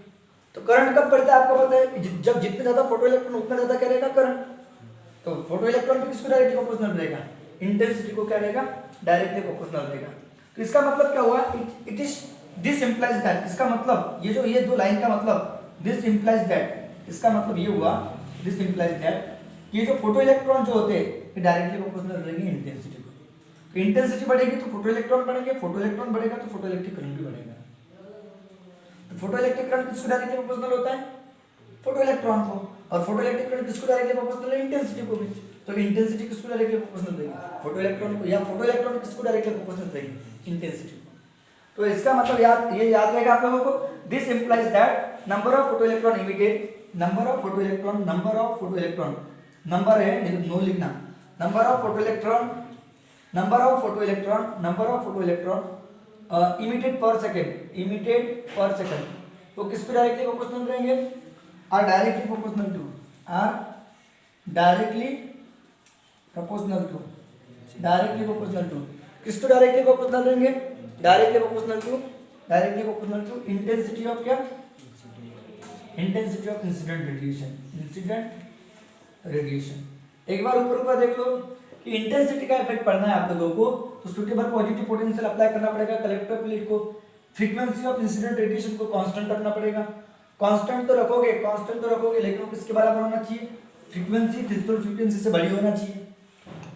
तो करंट कब बढ़ता है आपको पता है, जब जितने ज्यादा फोटो इलेक्ट्रॉन उतना ज्यादा क्या रहेगा करंट। तो फोटो इलेक्ट्रॉन किसको डायरेक्टली प्रोपोर्शनल रहेगा, इंटेंसिटी को क्या रहेगा डायरेक्टली प्रोपोर्शनल रहेगा। तो इसका मतलब क्या हुआ, it is this implies that, इसका मतलब ये दो लाइन का मतलब दिस इंप्लाइज दैट, इसका मतलब ये हुआ दिस इंप्लाइज दैट ये जो फोटो इलेक्ट्रॉन जो होते हैं ये डायरेक्टली प्रोपोर्शनल रहेंगे इंटेंसिटी को। तो इंटेंसिटी बढ़ेगी तो फोटो इलेक्ट्रॉन बढ़ेंगे, फोटो इलेक्ट्रॉन बढ़ेगा तो फोटो इलेक्ट्रिक करंट भी बढ़ेगा। तो फोटो इलेक्ट्रिक करंट किसको डायरेक्टली प्रोपोर्शनल होता है, फोटो इलेक्ट्रॉन को, और फोटो इलेक्ट्रिक करंट किसको डायरेक्टली प्रोपोर्शनल है, इंटेंसिटी को भी। तो इंटेंसिटी किसको डायरेक्टली प्रोपोर्शनल रहेगी, फोटो इलेक्ट्रॉन को, या फोटो इलेक्ट्रॉन किसको डायरेक्टली प्रोपोर्शनल रहेगी, इंटेंसिटी को। तो इसका मतलब ये याद रहेगा आप लोगों को, this implies that number of photo electron emitted, number of photo electron number है नो लिखना, number of photo electron emitted per second, तो किस पे डायरेक्टली प्रोपोर्शनल रहेंगे, आर डायरेक्टली प्रोपोर्शनल टू किस पे डायरेक्टली प्रोपोर्शनल रहेंगे, directly proportional to intensity of क्या, इंटेंसिटी ऑफ इंसिडेंट रेडिएशन। एक बार ऊपर देख लो कि इंटेंसिटी का इफेक्ट पड़ना है आप लोगों को, तो सुटेबल पॉजिटिव पोटेंशियल अप्लाई करना पड़ेगा कलेक्टर प्लेट को, फ्रीक्वेंसी ऑफ इंसिडेंट रेडिएशन को कांस्टेंट रखना पड़ेगा। कांस्टेंट तो रखोगे लेकिन वो किसके बराबर होना चाहिए, फ्रीक्वेंसी थ्रेशोल्ड फ्रीक्वेंसी से बड़ी होना चाहिए।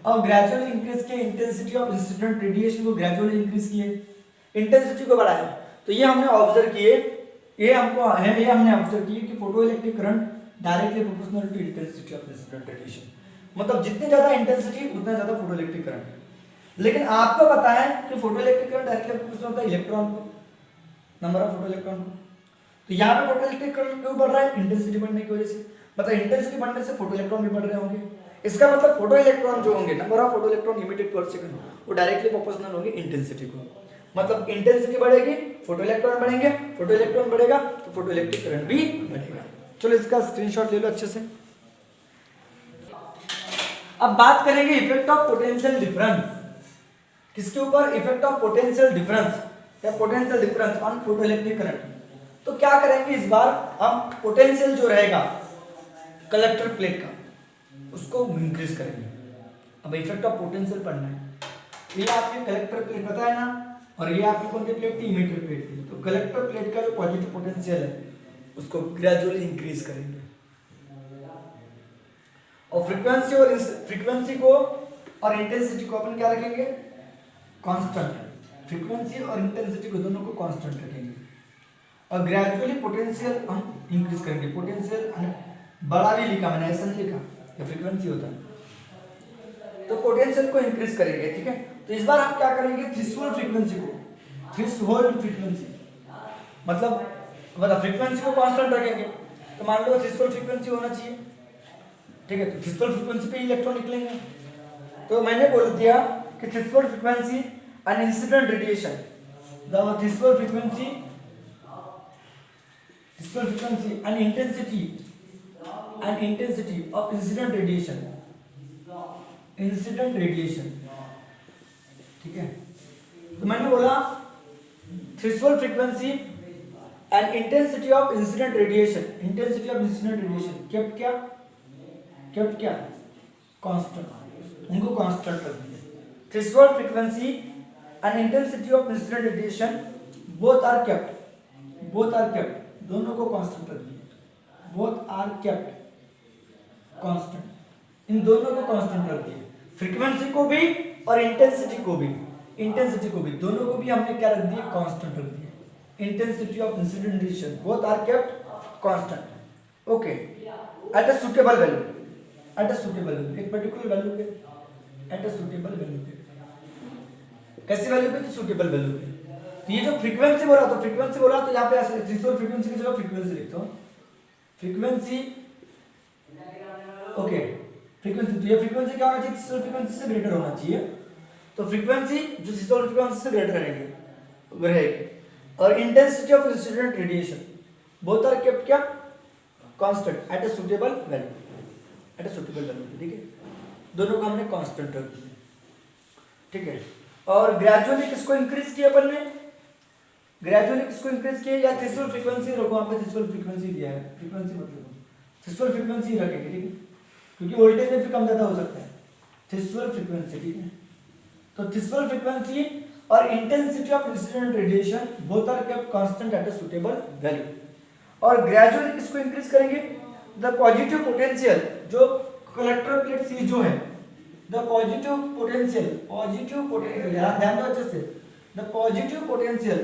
और ग्रेजुअली इंक्रीज किए इंटेंसिटी ऑफ इंसिडेंट रेडिएशन को, ग्रेजुअली इंक्रीज किए इंटेंसिटी को बढ़ाया। तो ये हमने ऑब्जर्व किए, ये हमने ऑब्जर्व किए कि photo electric current directly proportional to intensity of incident radiation, मतलब जितनी ज्यादा इंटेंसिटी उतना ज्यादा फोटो इलेक्ट्रिक करंट। लेकिन आपको पता है कि photo electric current directly proportional होता है इलेक्ट्रॉन को, नंबर ऑफ फोटो इलेक्ट्रॉन को। तो यहाँ पे फोटो इलेक्ट्रिक करंट क्यों बढ़ रहा है, इंटेंसिटी बढ़ने की वजह से, मतलब इंटेंसिटी बढ़ने से फोटो इलेक्ट्रॉन भी बढ़ रहे होंगे। इसका मतलब फोटो इलेक्ट्रॉन जो होंगे, number of photo electron emitted per second, वो डायरेक्टली प्रोपोर्शनल होंगे इंटेंसिटी को। मतलब इंटेंसिटी बढ़ेगी, फोटो इलेक्ट्रॉन बढ़ेंगे, फोटो इलेक्ट्रॉन बढ़ेगा तो फोटो इलेक्ट्रिक करंट भी बढ़ेगा। चलो इसका स्क्रीनशॉट ले लो अच्छे से। अब बात करेंगे इफेक्ट ऑफ पोटेंशियल डिफरेंस, किसके ऊपर, effect of potential difference on photo electric current. तो क्या करेंगे इस बार हम, पोटेंशियल जो रहेगा कलेक्टर प्लेट का उसको इंक्रीज करेंगे। अब इफेक्ट ऑफ पोटेंशियल पढ़ना है, ये आपके कलेक्टर प्लेट पता है ना, और ये आपकी कौन सी प्लेट थी, इमिटर प्लेट थी। तो कलेक्टर प्लेट का जो पॉजिटिव पोटेंशियल है उसको ग्रेजुअली इंक्रीज करेंगे, और फ्रीक्वेंसी को और इंटेंसिटी को अपन क्या रखेंगे, कांस्टेंट। फ्रीक्वेंसी और इंटेंसिटी को दोनों को कांस्टेंट रखेंगे, और ग्रेजुअली पोटेंशियल हम इंक्रीज करेंगे। पोटेंशियल बड़ा भी लिखा मैंने, ऐसा नहीं लिखा, ये फ्रीक्वेंसी होता है, तो पोटेंशियल को इंक्रीज करेंगे, ठीक है। तो इस बार हम क्या करेंगे, थ्रेशोल्ड फ्रीक्वेंसी मतलब फ्रीक्वेंसी को कांस्टेंट रखेंगे। तो मान लो थ्रेशोल्ड फ्रीक्वेंसी होना चाहिए, ठीक है, तो थ्रेशोल्ड फ्रीक्वेंसी पे इलेक्ट्रॉन निकलेंगे। तो मैंने बोल दिया कि threshold frequency and incident radiation, the threshold frequency and intensity of incident radiation, ठीक है। तो मैंने बोला threshold frequency and intensity of incident radiation kept क्या कांस्टेंट, उनको कांस्टेंट रख दिया। Threshold frequency and intensity of incident radiation both are kept, दोनों को कांस्टेंट रख दिया, बोथ आर केप्ट कांस्टेंट, इन दोनों को कांस्टेंट रख दिया, फ्रीक्वेंसी को भी और इंटेंसिटी को भी दोनों को भी हमने क्या रख दिया, कांस्टेंट रख दिया। Intensity of incident radiation both are kept constant, okay, at a suitable value, एक पर्टिकुलर वैल्यू पे, एट अ सुटेबल वैल्यू पे, कैसी वैल्यू पे, सुटेबल वैल्यू पे। तो ये जो फ्रीक्वेंसी बोला तो यहाँ पे ऐसे थ्रेशोल्ड फ्रीक्वेंसी की जगह फ्रीक्वेंसी लिखता हूँ, फ्रीक्वेंसी, ओके, फ्रीक्वेंसी। तो ये फ्रीक्वेंसी क्या होना चाहिए, थ्रेशोल्ड फ्रीक्वेंसी से ग्रेटर होना चाहिए। तो फ्रीक्वेंसी जो थ्रेशोल्ड फ्रीक्वेंसी से ग्रेटर रहेगी, और intensity of incident radiation both are kept क्या, constant at a suitable value, ठीक है। दोनों को हमने कांस्टेंट रख दिया, ठीक है। और ग्रेजुअली किसको इंक्रीज किया अपन ने, या थ्रेशोल्ड फ्रीक्वेंसी रखो, वहां पे थ्रेशोल्ड फ्रीक्वेंसी दिया है, फ्रीक्वेंसी मतलब थ्रेशोल्ड फ्रीक्वेंसी रखेंगे, ठीक है, क्योंकि वोल्टेज में भी कम ज्यादा हो सकता है। थ्रेशोल्ड फ्रीक्वेंसी, ठीक है, तो थ्रेशोल्ड फ्रीक्वेंसी और intensity of incident radiation both are kept constant at a suitable value. और ग्रेजुअली इसको इंक्रीज करेंगे। द पॉजिटिव पोटेंशियल जो कलेक्टर प्लेट सी जो है, द पॉजिटिव पोटेंशियल ध्यान दो अच्छे से, the positive potential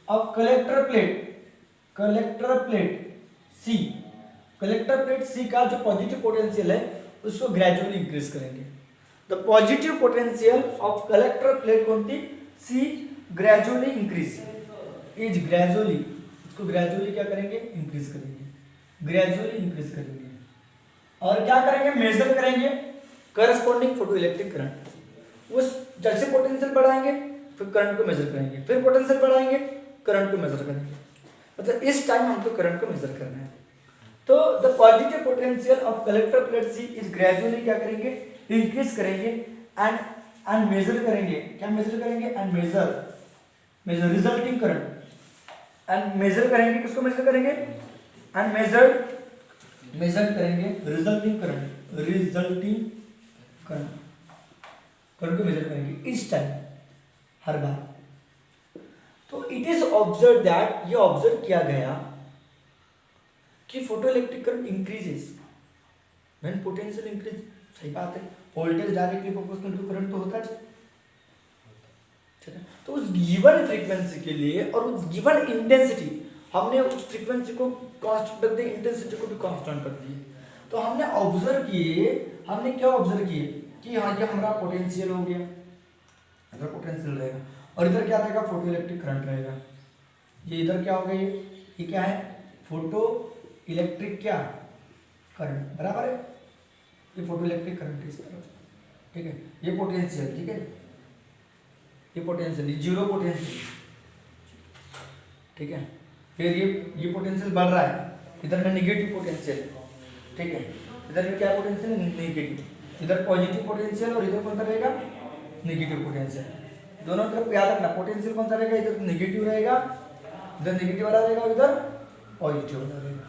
of collector plate C का जो पॉजिटिव पोटेंशियल है उसको ग्रेजुअली इंक्रीज करेंगे। The positive potential of collector plate कौन थी, C, gradually increase is gradually, इसको ग्रेजुअली क्या करेंगे, इंक्रीज करेंगे। और क्या करेंगे, मेजर करेंगे करस्पॉन्डिंग फोटो इलेक्ट्रिक करंट। उस जैसे पोटेंशियल बढ़ाएंगे फिर करंट को मेजर करेंगे, फिर पोटेंशियल बढ़ाएंगे करंट को मेजर करेंगे, मतलब इस टाइम हमको करंट को मेजर करना है। तो the positive potential of collector plate C is gradually क्या करेंगे, इंक्रीज करेंगे एंड मेजर करेंगे, क्या मेजर करेंगे, and measure resulting current, and measure करेंगे, किसको मेजर करेंगे, एंड मेजर करेंगे रिजल्टिंग करंट को मेजर करेंगे इस टाइम, हर बार। तो इट इज ऑब्जर्व दैट, ये ऑब्जर्व किया गया कि photo electric current increases when potential increase. सही बात है, voltage directly proportional to current तो होता है। तो उस गिवन फ्रीक्वेंसी के लिए और उस गिवन इंटेंसिटी, हमने उस फ्रीक्वेंसी को कांस्टेंट कर दिया, इंटेंसिटी को भी कांस्टेंट कर दिए। तो हमने ऑब्जर्व किए, हमने क्या ऑब्जर्व किए कि हाँ ये हमारा पोटेंशियल हो गया, इधर पोटेंशियल रहेगा और इधर क्या रहेगा, फोटो इलेक्ट्रिक करंट रहेगा। ये इधर क्या हो गया, ये क्या है, फोटो इलेक्ट्रिक क्या करंट, बराबर है, ये फोटो इलेक्ट्रिक करंट इस तरफ, ठीक है, ये पोटेंशियल, ठीक है, ये पोटेंशियल, ये जीरो पोटेंशियल, ठीक है। फिर ये पोटेंशियल बढ़ रहा है, इधर में नेगेटिव पोटेंशियल, ठीक है, इधर में क्या पोटेंशियल, नेगेटिव, इधर पॉजिटिव पोटेंशियल और इधर कौन सा रहेगा, नेगेटिव पोटेंशियल। दोनों तरफ याद रखना, पोटेंशियल कौन सा रहेगा, इधर नेगेटिव रहेगा, इधर नेगेटिव वाला रहेगा और इधर पॉजिटिव वाला रहेगा।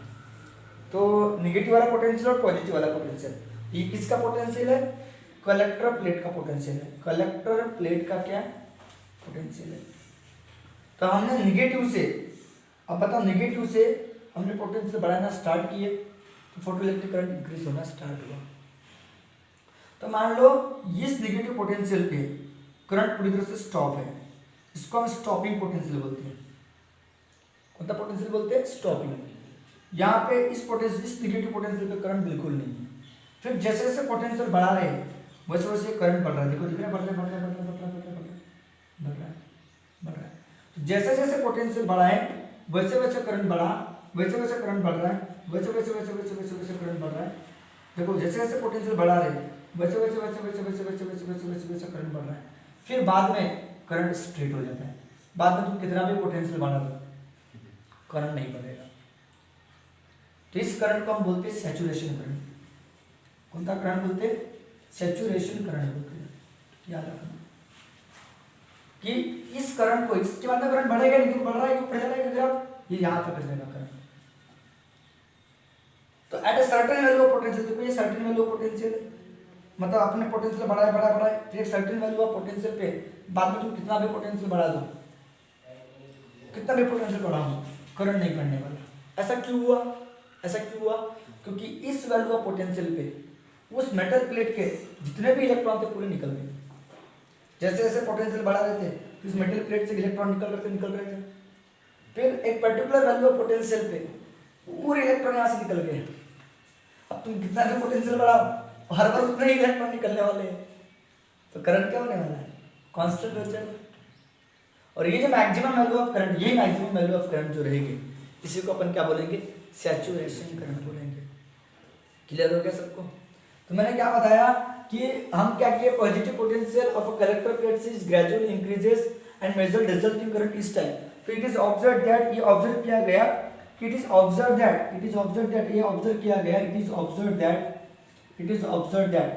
तो नेगेटिव वाला पोटेंशियल और पॉजिटिव वाला पोटेंशियल, ये किसका पोटेंशियल है, कलेक्टर प्लेट का पोटेंशियल है, कलेक्टर प्लेट का क्या पोटेंशियल है। तो हमने नेगेटिव से, अब बताओ नेगेटिव से हमने पोटेंशियल बढ़ाना स्टार्ट किए तो फोटो इलेक्ट्रिक करंट इंक्रीज होना स्टार्ट हुआ। तो मान लो इस नेगेटिव पोटेंशियल पे करंट पूरी तरह से स्टॉप है, इसको हम स्टॉपिंग पोटेंशियल बोलते हैं। कौन सा पोटेंशियल बोलते हैं, स्टॉपिंग। यहाँ पे इस नेगेटिव पोटेंशियल पे करंट बिल्कुल नहीं है। फिर जैसे जैसे पोटेंशियल बढ़ा रहे हैं वैसे वैसे करंट बढ़ रहा है, देखो दिख रहा है, बढ़ रहा है। तो जैसे जैसे पोटेंशियल बढ़ाए वैसे वैसे करंट बढ़ा, वैसे वैसे करंट बढ़ रहा है, वैसे वैसे करंट बढ़ रहा है। देखो जैसे जैसे पोटेंशियल बढ़ा रहे वैसे वैसे करंट बढ़ रहा है। फिर बाद में करंट स्ट्रेट हो जाता है, बाद में तुम कितना भी पोटेंशियल बढ़ा दो करंट नहीं बढ़ेगा। तो इस करंट को हम बोलते हैं सैचुरेशन करंट। कौन सा करंट बोलते हैं, सैचुरेशन करंट बोलते हैं। याद रखना कि इस करंट को, इसके बाद में करंट बढ़ेगा नहीं, बढ़ रहा है क्यों, बढ़ रहा है ग्राफ, ये यहाँ तक जाएगा करंट। तो eight a certain value of potential, देखो ये सर्टेन वैल्यू ऑफ पोटेंशियल है, मतलब आपने पोटेंशियल बढ़ाया फिर एक सर्टेन वैल्यू ऑफ पोटेंशियल पे बाद में तुम कितना भी पोटेंशियल बढ़ा दो, कितना भी पोटेंशियल बढ़ाओ करंट नहीं बढ़ने वाला। ऐसा क्यों हुआ, क्योंकि इस वैल्यू ऑफ पोटेंशियल पे उस मेटल प्लेट के जितने भी इलेक्ट्रॉन थे पूरे निकल गए। जैसे जैसे पोटेंशियल बढ़ा रहे थे तो इस मेटल प्लेट से इलेक्ट्रॉन निकल रहे थे। फिर एक पर्टिकुलर वैल्यू ऑफ पोटेंशियल पे पूरे इलेक्ट्रॉन यहाँ से निकल गए। अब तुम कितना भी पोटेंशियल बढ़ाओ हर बार उतने ही इलेक्ट्रॉन निकलने वाले हैं, तो करंट क्या होने वाला है, कांस्टेंट हो जाएगा। और ये जो मैक्सिमम वैल्यू ऑफ करंट, ये मैक्सिमम वैल्यू ऑफ करंट जो रहेगी इसी को अपन क्या बोलेंगे, सैचुरेशन करंट बोलेंगे। क्लियर हो गया सबको। तो मैंने क्या बताया कि हम क्या किए, positive potential of a collector plate is gradually increases and measure resulting current इस टाइम। तो इट इज ऑब्जर्व दैट, ये ऑब्जर्व किया गया कि इट इज ऑब्जर्व दैट, ये ऑब्जर्व किया गया, इट इज ऑब्जर्व दैट,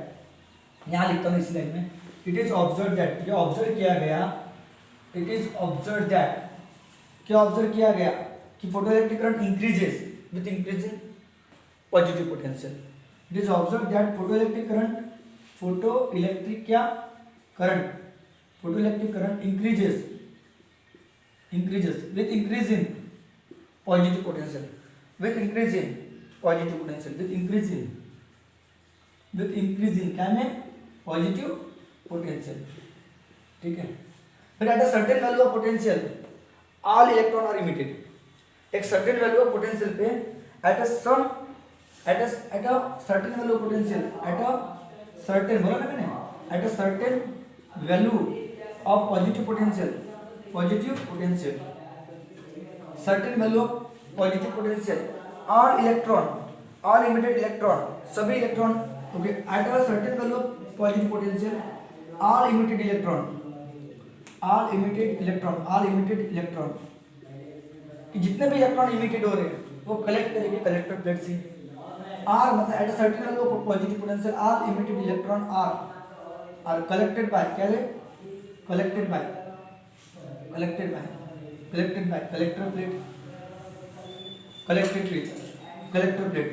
यहाँ लिखता हूँ इस लाइन में, इट इज ऑब्जर्व दैट, ये ऑब्जर्व किया गया, इट इज ऑब्जर्व दैट, क्या ऑब्जर्व किया गया कि photoelectric current increases with increasing positive potential. It is observed that photoelectric current photo electric क्या current, photo electric current increases with increase in positive potential, with increase in positive potential, with increase in क्या में positive potential, ठीक है। फिर at a certain value of potential all electron are emitted, एक certain value of potential पे at a certain value of potential, at a certain, बोला ना मैंने, at a certain value of positive potential, certain value of positive potential all electron, all emitted electron, सभी electron, okay, at a certain value of positive potential all emitted electron, कि जितने भी electron emitted हो रहे हैं वो collect करेंगे collector plate से। आर मतलब at a certain value of positive potential all emitted electron are collected by, क्या है, कलेक्टेड बाय कलेक्टर प्लेट,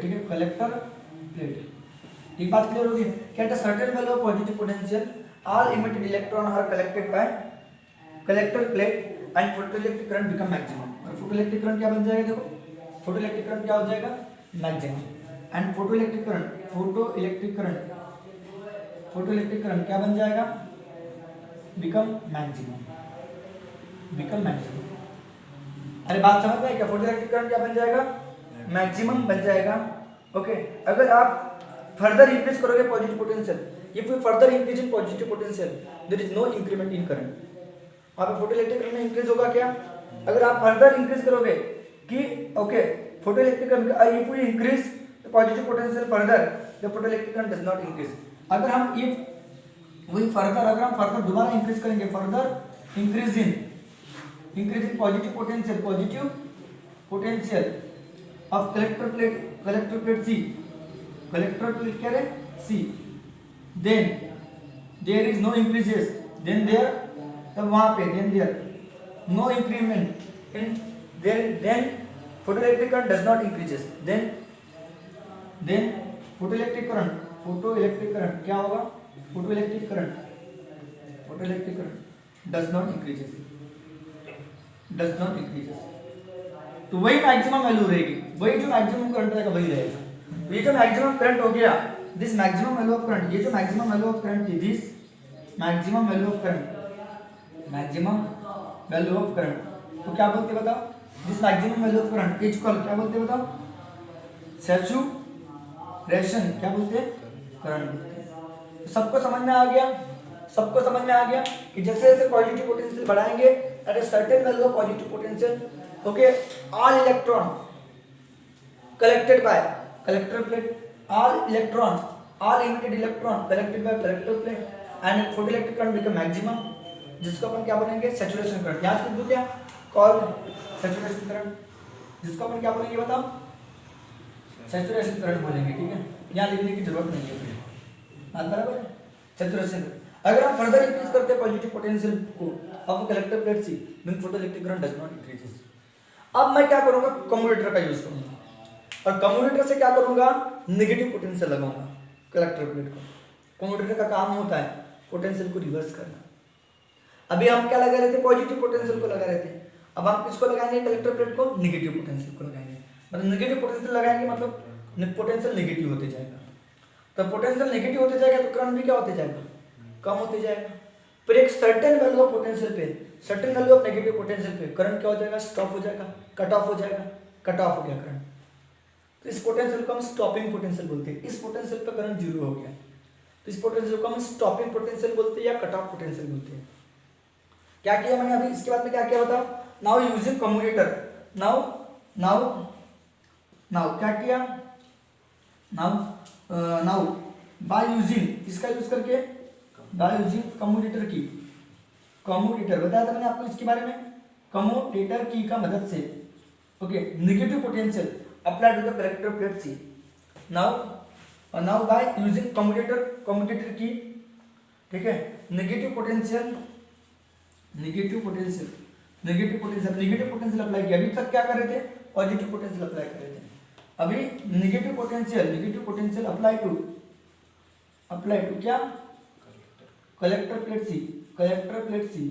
ठीक है, कलेक्टर प्लेट। एक बात क्लियर होगी कि at a certain value of positive potential all emitted electron are collected by collector plate and photoelectric current become maximum. और photoelectric current क्या बन जाएगा, देखो फोटोइलेक्ट्रिक करंट क्या हो जाएगा, मैक्सिमम। एंड फोटोइलेक्ट्रिक करंट क्या बन जाएगा, बिकम मैक्सिमम। अरे बात समझ में आई क्या, फोटोइलेक्ट्रिक करंट क्या बन जाएगा, मैक्सिमम बन जाएगा, ओके। अगर आप फर्दर इंक्रीज करोगे positive potential, if you further increase in positive potential there is no increment in current, वहां पे फोटोइलेक्ट्रिक करंट में इंक्रीज होगा क्या, अगर आप फर्दर इंक्रीज करोगे कि okay photoelectric current if we increase the positive potential further the photoelectric current does not increase. अगर हम फर्दर दोबारा इंक्रीज करेंगे, further increase in positive potential of collector plate C, collector plate क्या है C, then there is no increases, then there, तब वहां पे then there no increment in then photoelectric current does not increases, then photoelectric current क्या होगा, photoelectric current does not increases, तो वही maximum value रहेगी, वही जो मैक्सिमम करंट रहेगा वही रहेगा। तो ये जो मैक्सिमम करंट हो गया, this maximum value of current, ये जो मैक्सिमम वैल्यू ऑफ करंट थी, this maximum value of current तो क्या बोलते बताओ, this maximum value of current is equal क्या बोलते बताओ, सैचुरेशन, क्या बोलते हैं, करंट बोलते हैं। तो सबको समझ में आ गया कि जैसे जैसे पॉजिटिव पोटेंशियल बढ़ाएंगे eight a certain value of positive potential, okay, all electron collected by collector plate, all emitted electron collected by collector plate and photoelectric current become maximum, जिसको अपन क्या बोलेंगे, सैचुरेशन करंट। याद कर दो क्या, कॉल सैचुरेशन करंट, जिसको अपन क्या बोलेंगे बताओ, सैचुरेशन करंट बोलेंगे, ठीक है, यहाँ लिखने की जरूरत नहीं है, बात बराबर है, सैचुरेशन। अगर हम फर्दर इंक्रीज करते हैं पॉजिटिव पोटेंशियल को of collector plate C, then photoelectric current does not increases. अब मैं क्या करूंगा, कम्यूटेटर का यूज करूंगा, और कम्यूटेटर से क्या करूंगा, नेगेटिव पोटेंशियल लगाऊंगा कलेक्टर प्लेट को। कम्यूटेटर का काम होता है पोटेंशियल को रिवर्स करना। अभी हम क्या लगा रहे थे, पॉजिटिव पोटेंशियल को लगा रहे थे, अब हम किसको लगाएंगे, कलेक्टर प्लेट को, नेगेटिव पोटेंशियल को लगाएंगे। मतलब नेगेटिव पोटेंशियल लगाएंगे मतलब पोटेंशियल नेगेटिव होते जाएगा, तो पोटेंशियल नेगेटिव होते जाएगा तो करंट भी क्या होते जाएगा, कम होते जाएगा। फिर एक सर्टेन वैल्यू ऑफ पोटेंशियल पे, certain value of negative potential पे करंट क्या हो जाएगा, स्टॉप हो जाएगा, कट ऑफ हो जाएगा, कट ऑफ हो गया करंट। तो इस पोटेंशियल को हम स्टॉपिंग पोटेंशियल बोलते हैं। इस पोटेंशियल पे करंट जीरो हो गया तो इस पोटेंशियल को हम स्टॉपिंग पोटेंशियल बोलते हैं या कट ऑफ पोटेंशियल बोलते हैं। क्या किया मैंने अभी, इसके बाद में क्या किया बताओ, नाउ यूजिंग कम्यूटेटर, नाउ क्या किया, नाउ बाय यूजिंग, इसका यूज करके, बाय यूजिंग कम्यूटेटर की, कम्यूटेटर बताया था मैंने आपको इसके बारे में, कम्यूटेटर की का मदद से, okay, negative potential apply to the collector plate C. Now by using commutator की, ठीक है, नेगेटिव पोटेंशियल अप्लाई किया। अभी तक क्या कर रहे थे, पॉजिटिव पोटेंशियल अप्लाई कर रहे थे, अभी negative potential apply to apply to क्या, collector plate C, collector plate C,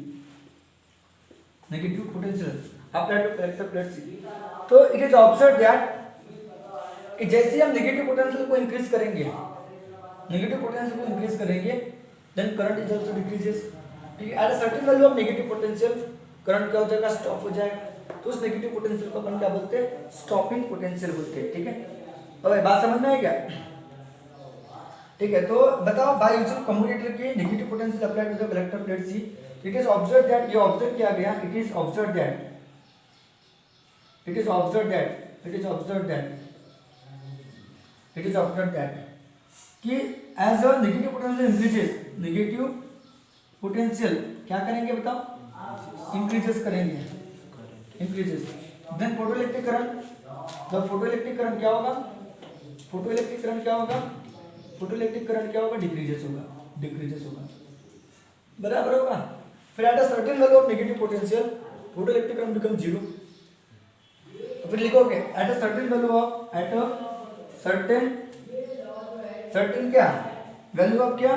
negative potential apply to collector plate C. तो इट इज ऑब्जर्व दैट कि जैसे हम नेगेटिव पोटेंशियल को इंक्रीज करेंगे, नेगेटिव पोटेंशियल को इंक्रीज करेंगे, then current is also decreases. ठीक है, at a certain value of negative potential current क्या हो जाएगा, स्टॉप हो जाएगा। तो उस नेगेटिव पोटेंशियल को अपन क्या बोलते हैं, स्टॉपिंग पोटेंशियल बोलते हैं। ठीक है, और बात समझ में है क्या? ठीक है, तो बताओ बाय यूजिंग कम्यूटेटर के negative potential applied to the collector plate C, it is observe that, ये ऑब्जर्व किया गया, it is observe that, it is observe that, it is observe that, it is observe that कि as a negative potential increases, negative potential क्या करेंगे बताओ, increases करेंगे, increases, then photoelectric current, the photoelectric current क्या होगा, photoelectric current क्या होगा, photoelectric current क्या होगा, डिक्रीजेस होगा, डिक्रीजेस होगा, बराबर होगा। फिर at a certain value of negative potential photoelectric current become zero. फिर लिखोगे at a certain value of, at a certain, certain क्या वैल्यू ऑफ क्या,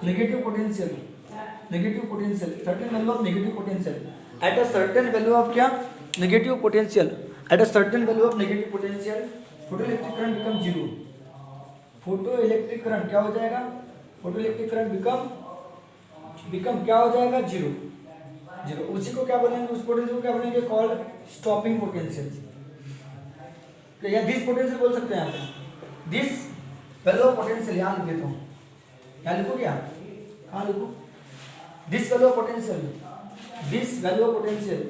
negative potential, negative potential, certain value of negative potential, at a certain value of क्या, negative potential, at a certain value of negative potential photoelectric current become zero. Photoelectric current क्या हो जाएगा, photoelectric current become क्या हो जाएगा, zero, zero. उसी को क्या बोलेंगे, उस पोटेंशियल को क्या बोलेंगे, कॉल्ड स्टॉपिंग पोटेंशियल, या दिस पोटेंशियल बोल सकते हैं यहाँ पे, दिस वैल्यू ऑफ पोटेंशियल, यहाँ लिख देता हूँ, यहाँ लिखो क्या, कहाँ लिखो, this value of potential, this value of potential,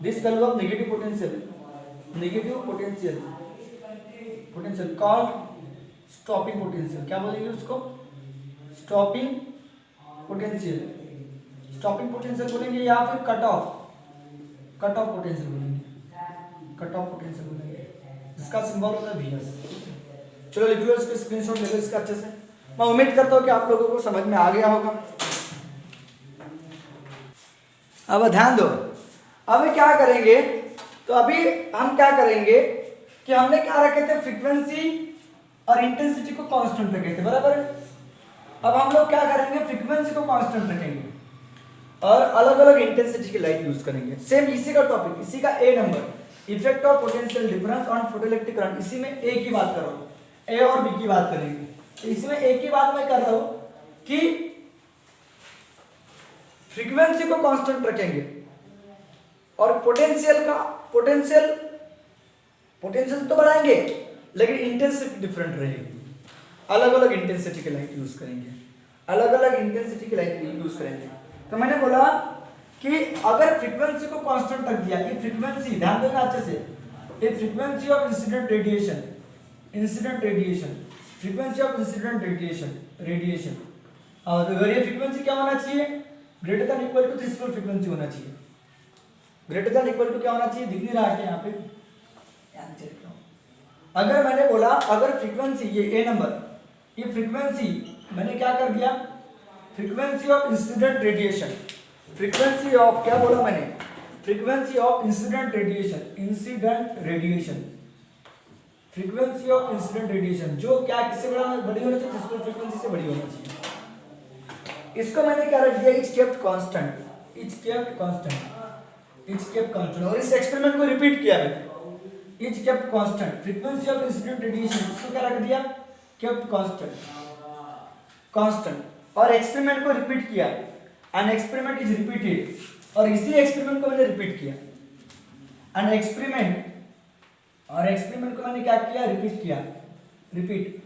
this value of negative potential, negative potential, potential called stopping potential, क्या बोलेंगे उसको, स्टॉपिंग पोटेंशियल, स्टॉपिंग पोटेंशियल बोलेंगे, या फिर cut off, cut off potential बोलेंगे, कट ऑफ पोटेंशियल बोलेंगे, जिसका symbol होता है वीएस। चलो लिख लो, इसके स्क्रीनशॉट ले लो इसका अच्छे से। मैं उम्मीद करता हूँ कि आप लोगों को समझ में आ गया होगा। अब ध्यान दो, अभी क्या करेंगे, तो अभी हम क्या करेंगे कि हमने क्या रखे थे, फ्रीक्वेंसी और इंटेंसिटी को कांस्टेंट रखे थे, बराबर। अब हम लोग क्या करेंगे, फ्रीक्वेंसी को कांस्टेंट रखेंगे और अलग अलग इंटेंसिटी की लाइट यूज करेंगे। सेम इसी का टॉपिक, इसी का A number, effect of potential difference on photoelectric current, इसी में ए की बात कर रहा हूँ, ए और बी की बात करेंगे। तो इसमें ए की बात मैं कर रहा हूं कि फ्रीक्वेंसी को कांस्टेंट रखेंगे और पोटेंशियल का, पोटेंशियल तो बढ़ाएंगे लेकिन इंटेंसिटी डिफरेंट रहेगी, अलग अलग इंटेंसिटी की लाइट यूज करेंगे, अलग अलग इंटेंसिटी की लाइट यूज करेंगे। तो मैंने बोला कि अगर फ्रीक्वेंसी को कांस्टेंट रख दिया, ये फ्रीक्वेंसी ध्यान देना अच्छे से, ये frequency of incident radiation, incident radiation, frequency of incident radiation, radiation, और ये फ्रीक्वेंसी क्या होना चाहिए, greater than equal to threshold frequency होना चाहिए, ग्रेटर देन इक्वल टू क्या होना चाहिए, दिख नहीं रहा है यहाँ पे, ध्यान से लिख लो। अगर मैंने बोला, अगर फ्रीक्वेंसी, ये ए नंबर, ये फ्रीक्वेंसी मैंने क्या कर दिया, frequency of incident radiation, frequency of क्या बोला मैंने, frequency of incident radiation, incident radiation, frequency of incident radiation, जो क्या किससे बड़ी होनी चाहिए, थ्रेशोल्ड फ्रीक्वेंसी से बड़ी होनी चाहिए। इसको मैंने क्या रख दिया, is kept constant, is kept constant, is kept constant, और इस एक्सपेरिमेंट को रिपीट किया मैंने, is kept constant, frequency of incident radiation, इसको क्या रख दिया, केप्ट कांस्टेंट, कांस्टेंट, और एक्सपेरिमेंट को रिपीट किया, एन एक्सपेरिमेंट इज रिपीटेड, और इसी एक्सपेरिमेंट को मैंने रिपीट किया, एन एक्सपेरिमेंट, और एक्सपेरिमेंट को मैंने क्या किया, रिपीट किया, रिपीट,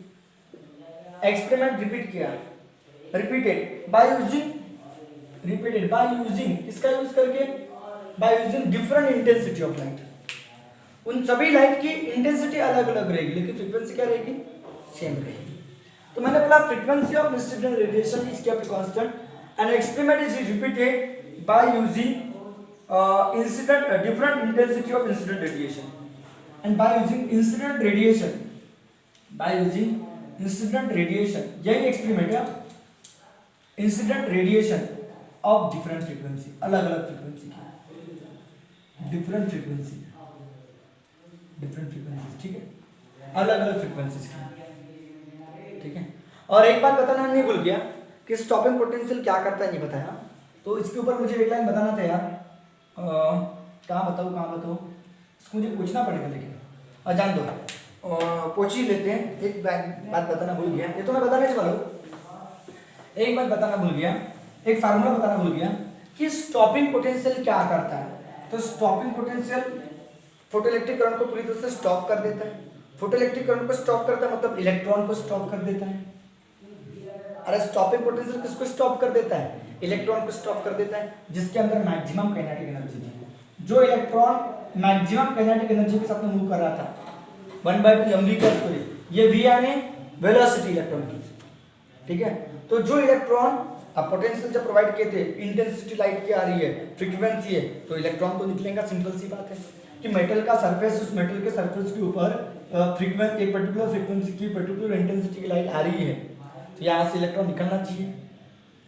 एक्सपेरिमेंट रिपीट किया, repeated by using, repeated by using, किसका यूज करके, by using different intensity of light. उन सभी लाइट की इंटेंसिटी अलग अलग रहेगी लेकिन फ्रीक्वेंसी क्या रहेगी, सेम रहेगी। तो मैंने बोला frequency of incident radiation is kept constant and experiment is repeated bye using incident different intensity of incident radiation and by using incident radiation, by using incident radiation, यही एक्सपेरिमेंट है, incident radiation of different frequency, अलग अलग frequency की, different frequency, different frequencies, ठीक है, अलग अलग frequencies की, ठीक है। और एक बात बताना नहीं भूल गया कि स्टॉपिंग पोटेंशियल क्या करता है नहीं बताया, तो इसके ऊपर मुझे एक लाइन बताना था यार, कहाँ बताऊँ इसको मुझे पूछना पड़ेगा, लेकिन जान दो, पूछ ही लेते हैं। एक बात बताना भूल गया, ये तो मैं बताने वाला हूँ, एक बात बताना भूल गया, एक फार्मूला बताना भूल गया कि स्टॉपिंग पोटेंशियल क्या करता है। तो स्टॉपिंग पोटेंशियल फोटोइलेक्ट्रिक करंट को पूरी तरह से स्टॉप कर देता है। फोटोइलेक्ट्रिक करंट को स्टॉप करता है मतलब इलेक्ट्रॉन को स्टॉप कर देता है। अरे स्टॉपिंग पोटेंशियल किसको स्टॉप कर देता है? इलेक्ट्रॉन को स्टॉप कर देता है, जिसके अंदर मैक्सिमम काइनेटिक एनर्जी थी। जो इलेक्ट्रॉन मैक्सिमम काइनेटिक एनर्जी के साथ में मूव कर रहा था 1/2 mv का स्क्वायर, ये v यानी वेलोसिटी इलेक्ट्रॉन की, ठीक है। तो जो इलेक्ट्रॉन अब पोटेंशियल जब प्रोवाइड किए थे, इंटेंसिटी लाइट की आ रही है, फ्रीक्वेंसी है, तो इलेक्ट्रॉन तो निकलेगा। सिंपल सी बात है कि मेटल का सरफेस, उस मेटल के सरफेस के ऊपर फ्रीक्वेंसी, एक पर्टिकुलर फ्रीक्वेंसी की पर्टिकुलर इंटेंसिटी की लाइट आ रही है, तो यहाँ से इलेक्ट्रॉन निकलना चाहिए।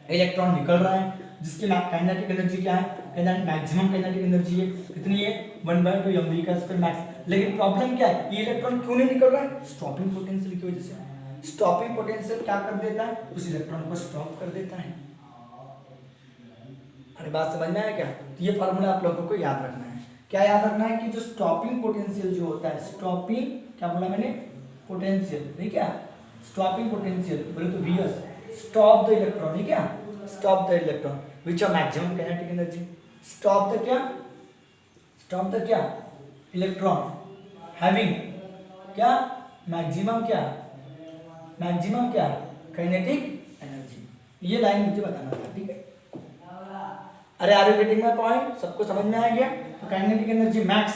इलेक्ट्रॉन निकल रहा है, जिसकी काइनेटिक एनर्जी क्या है? मैक्सिमम काइनेटिक एनर्जी है, कितनी है? 1/2 mv का स्क्वायर मैक्स। लेकिन प्रॉब्लम क्या है? ये इलेक्ट्रॉन क्यों नहीं निकल रहा है? स्टॉपिंग पोटेंशियल की वजह से। स्टॉपिंग पोटेंशियल क्या कर देता है? उस इलेक्ट्रॉन को स्टॉप कर देता है। अरे बात समझ में आया क्या? तो ये फार्मूला आप लोगों को याद रखना है। क्या याद रखना है कि जो स्टॉपिंग पोटेंशियल जो होता है, स्टॉपिंग क्या बोला मैंने? पोटेंशियल, नहीं क्या? स्टॉपिंग पोटेंशियल बोले तो Vs, स्टॉप द इलेक्ट्रॉन, नहीं क्या? Stop the electron which are maximum kinetic energy. Stop the क्या? स्टॉप द क्या? इलेक्ट्रॉन हैविंग क्या? मैक्सिमम क्या? मैक्सिमम क्या? Kinetic energy. ये लाइन मुझे बताना था, ठीक है। अरे are you getting my point? सबको समझ में आ गया? तो काइनेटिक एनर्जी मैक्स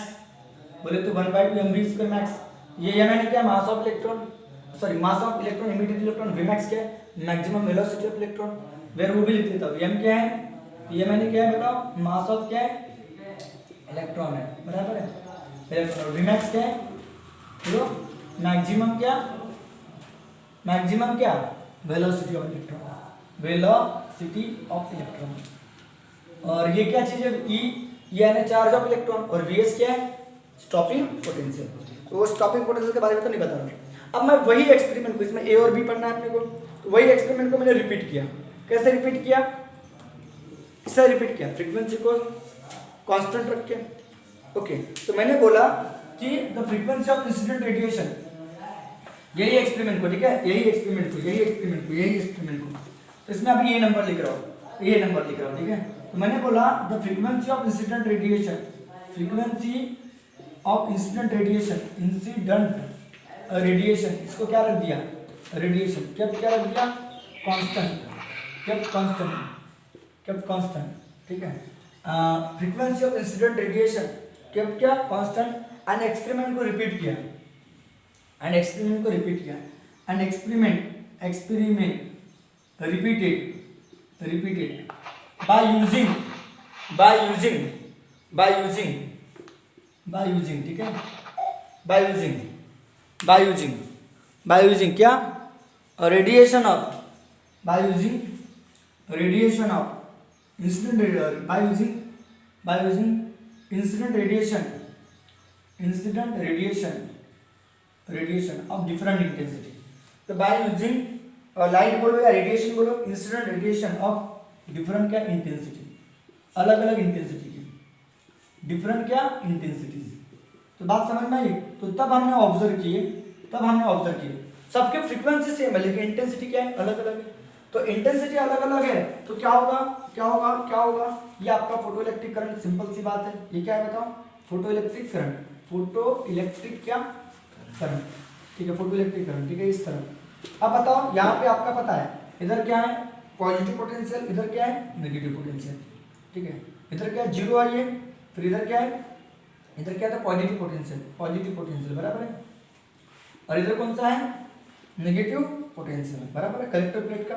बोले तो 1/2 mv स्क्वायर मैक्स। ये मैंने क्या? Mass of electron, sorry mass of electron, immediate electron, v max क्या है? Maximum velocity of electron. वेर वो भी लिख देता हूँ, m क्या है? ये मैंने क्या है बताओ? मास ऑफ क्या है? इलेक्ट्रॉन है, बराबर है। इलेक्ट्रॉन v मैक्स क्या है? तो मैक्सिमम क्या? मैक्सिमम क्या? Velocity of electron, velocity of electron. और ये क्या चीज है? E, ये है चार्ज ऑफ इलेक्ट्रॉन, और Vs क्या है? Stopping potential. तो वो स्टॉपिंग पोटेंशियल के बारे में तो नहीं बता रहा। अब मैं वही एक्सपेरिमेंट को, इसमें A और B पढ़ना है अपने को, तो वही एक्सपेरिमेंट को मैंने रिपीट किया। कैसे रिपीट किया? इससे रिपीट किया, फ्रीक्वेंसी को कांस्टेंट रख के। ओके, तो मैंने बोला कि the frequency of incident radiation, यही एक्सपेरिमेंट को, ठीक है, यही एक्सपेरिमेंट को, तो इसमें अभी ये नंबर लिख रहा हूँ, ठीक है। तो मैंने बोला the frequency of incident radiation, इसको क्या रख दिया? रेडिएशन केप्ट क्या रख दिया? कांस्टेंट, ठीक है। Frequency of incident radiation kept क्या? कांस्टेंट। एंड एक्सपेरिमेंट को रिपीट किया, and experiment repeated by using, ठीक है, by using क्या? Radiation of, incident radiation of different intensity. तो बाय यूजिंग लाइट बोलो या रेडिएशन बोलो, इंसिडेंट रेडिएशन ऑफ डिफरेंट क्या? इंटेंसिटी, अलग अलग इंटेंसिटी की, डिफरेंट क्या? इंटेंसिटीज। तो बात समझ में आई? तो तब हमने ऑब्जर्व किए, सबके फ्रीक्वेंसी सेम है लेकिन इंटेंसिटी क्या है? अलग अलग है। तो इंटेंसिटी अलग अलग है तो क्या होगा? ये आपका फोटो इलेक्ट्रिक करंट, सिंपल सी बात है। ये क्या है बताओ? फोटो इलेक्ट्रिक क्या करंट, ठीक है, फोटो इलेक्ट्रिक करंट, ठीक है, इस तरह। अब बताओ, यहाँ पे आपका पता है इधर क्या है? पॉजिटिव पोटेंशियल, इधर क्या है? नेगेटिव पोटेंशियल, ठीक है। इधर क्या है? जीरो है ये, फिर इधर क्या है? इधर क्या था? पॉजिटिव पोटेंशियल, बराबर है। और इधर कौन सा है? नेगेटिव पोटेंशियल, बराबर है। कलेक्टर प्लेट का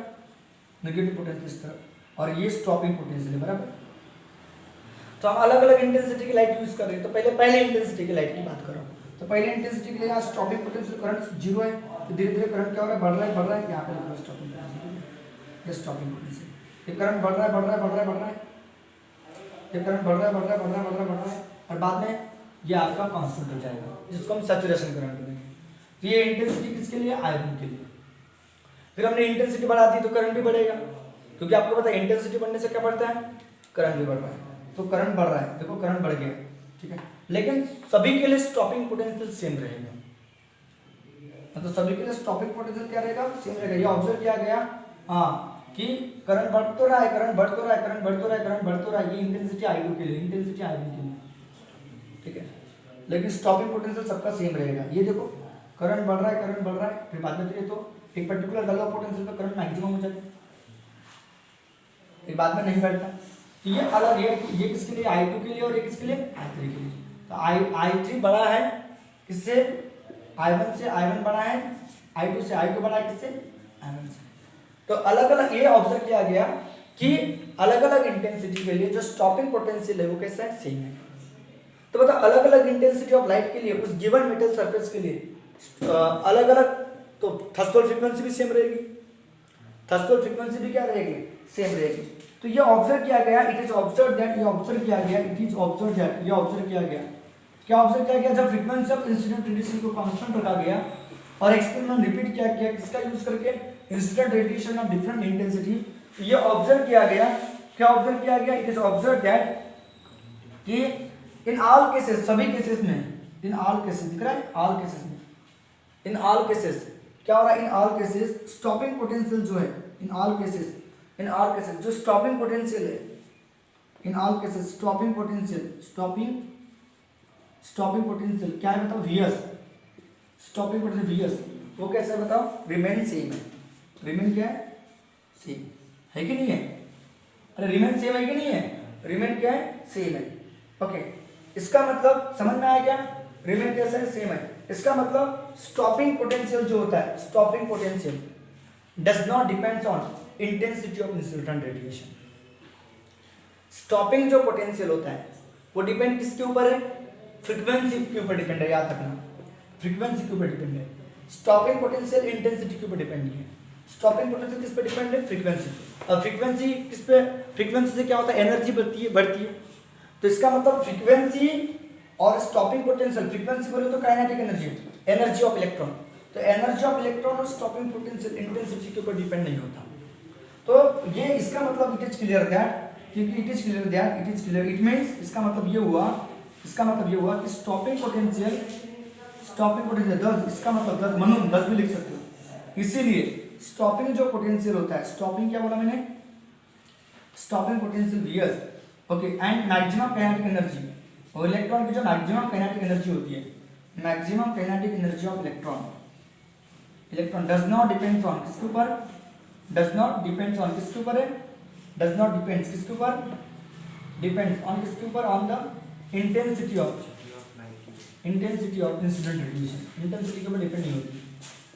नेगेटिव पोटेंशियल इस तरफ, और ये स्टॉपिंग पोटेंशियल है, बराबर। तो हम अलग अलग इंटेंसिटी की लाइट यूज कर रहे हैं। तो पहले इंटेंसिटी की लाइट की बात करो, तो पहले इंटेंसिटी के लिए यहाँ स्टॉपिंग पोटेंशियल करंट जीरो है, तो धीरे धीरे करंट क्या हो रहा है? बढ़ रहा है, यहाँ पे लिखो स्टॉपिंग पोटेंशियल। ये करंट बढ़ रहा है, ये करंट बढ़ रहा है, और बाद में ये आपका कांस्टेंट हो जाएगा, जिसको हम सैचुरेशन करंट करेंगे। तो ये इंटेंसिटी किसके लिए? आयरन के लिए, फिर हमने इंटेंसिटी बढ़ा दी तो करंट भी बढ़ेगा, क्योंकि आपको पता है इंटेंसिटी बढ़ने से क्या बढ़ता है, करंट भी बढ़ रहा है। तो करंट बढ़ रहा है, देखो करंट बढ़ गया, ठीक है। लेकिन सभी के लिए स्टॉपिंग पोटेंशियल सेम रहेगा, तो सभी के लिए स्टॉपिंग पोटेंशियल क्या रहेगा, सेम रहेगा। ये ऑब्जर्व किया गया हाँ कि करंट बढ़ तो रहा है, करंट बढ़ तो रहा है, करंट बढ़ तो रहा है, करंट बढ़ तो रहा है, ये इंटेंसिटी I2 के लिए, इंटेंसिटी I1 के लिए, ठीक है। लेकिन स्टॉपिंग पोटेंशियल सबका सेम रहेगा। ये देखो करंट बढ़ रहा है, करंट बढ़ रहा है, फिर बाद में तो एक पर्टिकुलर वैल्यू ऑफ पोटेंशियल पे करंट मैक्सिमम हो जाता है, फिर बाद में नहीं बढ़ता। तो ये अलग है, ये किसके लिए, I2 के लिए, और ये किसके लिए, I3 के लिए। तो I3 बड़ा है किससे, I1 से, I1 बड़ा है I2 से, I2 बड़ा है किससे, I1 से। तो अलग अलग ये ऑब्जर्व किया गया कि अलग अलग इंटेंसिटी के लिए जो स्टॉपिंग पोटेंशियल है वो कैसा है, सेम है। तो बता अलग अलग इंटेंसिटी ऑफ लाइट के लिए उस गिवन मेटल सरफेस के लिए अलग अलग, तो थ्रेशोल्ड फ्रीक्वेंसी भी सेम रहेगी, थ्रेशोल्ड फ्रीक्वेंसी भी क्या रहेगी, सेम रहेगी। तो ये ऑब्जर्व किया गया, इट इज ऑब्जर्व दैट, ये ऑब्जर्व किया गया, इट इज ऑब्जर्व दैट, ये ऑब्जर्व किया गया, क्या ऑब्जर्व किया गया, जब फ्रीक्वेंसी ऑफ इंसिडेंट रेडिएशन को कांस्टेंट रखा गया और एक्सपेरिमेंट रिपीट किया गया किसका यूज करके, incident radiation of different intensity. तो ये ऑब्जर्व किया गया, क्या ऑब्जर्व किया गया, इट इज ऑब्जर्व दैट कि इन ऑल केसेस, सभी केसेस में, इन ऑल केसेस, दिख रहा है ऑल केसेस में, इन ऑल केसेस क्या हो रहा है, इन ऑल केसेस स्टॉपिंग पोटेंशियल जो है, इन ऑल केसेस, इन ऑल केसेस जो स्टॉपिंग पोटेंशियल है, इन all cases stopping potential, stopping potential क्या है बताओ, Vs, स्टॉपिंग पोटेंशियल Vs वो कैसा है बताओ, रिमेन सेम है, रिमेन क्या है, सेम है कि नहीं है, अरे रिमेन सेम है कि नहीं है, रिमेन क्या है, सेम है। ओके इसका मतलब समझ में आया क्या, रिमेन कैसा है, सेम है। इसका मतलब स्टॉपिंग पोटेंशियल जो होता है, stopping potential does not depends on intensity of incident radiation. Stopping जो पोटेंशियल होता है वो डिपेंड किसके ऊपर है, फ्रीक्वेंसी के ऊपर डिपेंड है, याद रखना फ्रीक्वेंसी के ऊपर डिपेंड है। स्टॉपिंग पोटेंशियल इंटेंसिटी के ऊपर डिपेंड नहीं है, स्टॉपिंग पोटेंशियल किस पे डिपेंड है, फ्रीक्वेंसी। अब फ्रीक्वेंसी किस पे, फ्रीक्वेंसी से क्या होता है, एनर्जी बढ़ती है। तो इसका मतलब फ्रीक्वेंसी और स्टॉपिंग पोटेंशियल, फ्रीक्वेंसी बोले तो kinetic energy, energy of electron, तो एनर्जी ऑफ इलेक्ट्रॉन और स्टॉपिंग पोटेंशियल इंटेंसिटी के ऊपर डिपेंड नहीं होता। तो ये इसका मतलब इट इज क्लियर दैट, क्योंकि it is clear that, it is clear, it means इसका मतलब ये हुआ, इसका मतलब ये हुआ कि स्टॉपिंग पोटेंशियल 10, इसका मतलब 10 मनून 10 भी लिख सकते हो। इसीलिए स्टॉपिंग जो पोटेंशियल होता है, स्टॉपिंग क्या बोला मैंने, stopping potential Vs, okay, and maximum kinetic energy, और इलेक्ट्रॉन की जो मैक्सिमम काइनेटिक एनर्जी होती है, maximum kinetic energy of electron, electron does not depends on किसके ऊपर, डज नॉट डिपेंड्स ऑन किसके ऊपर है, डज नॉट डिपेंड्स किसके ऊपर, डिपेंड्स ऑन किसके ऊपर, on the intensity of incident radiation, intensity के ऊपर डिपेंड नहीं होती,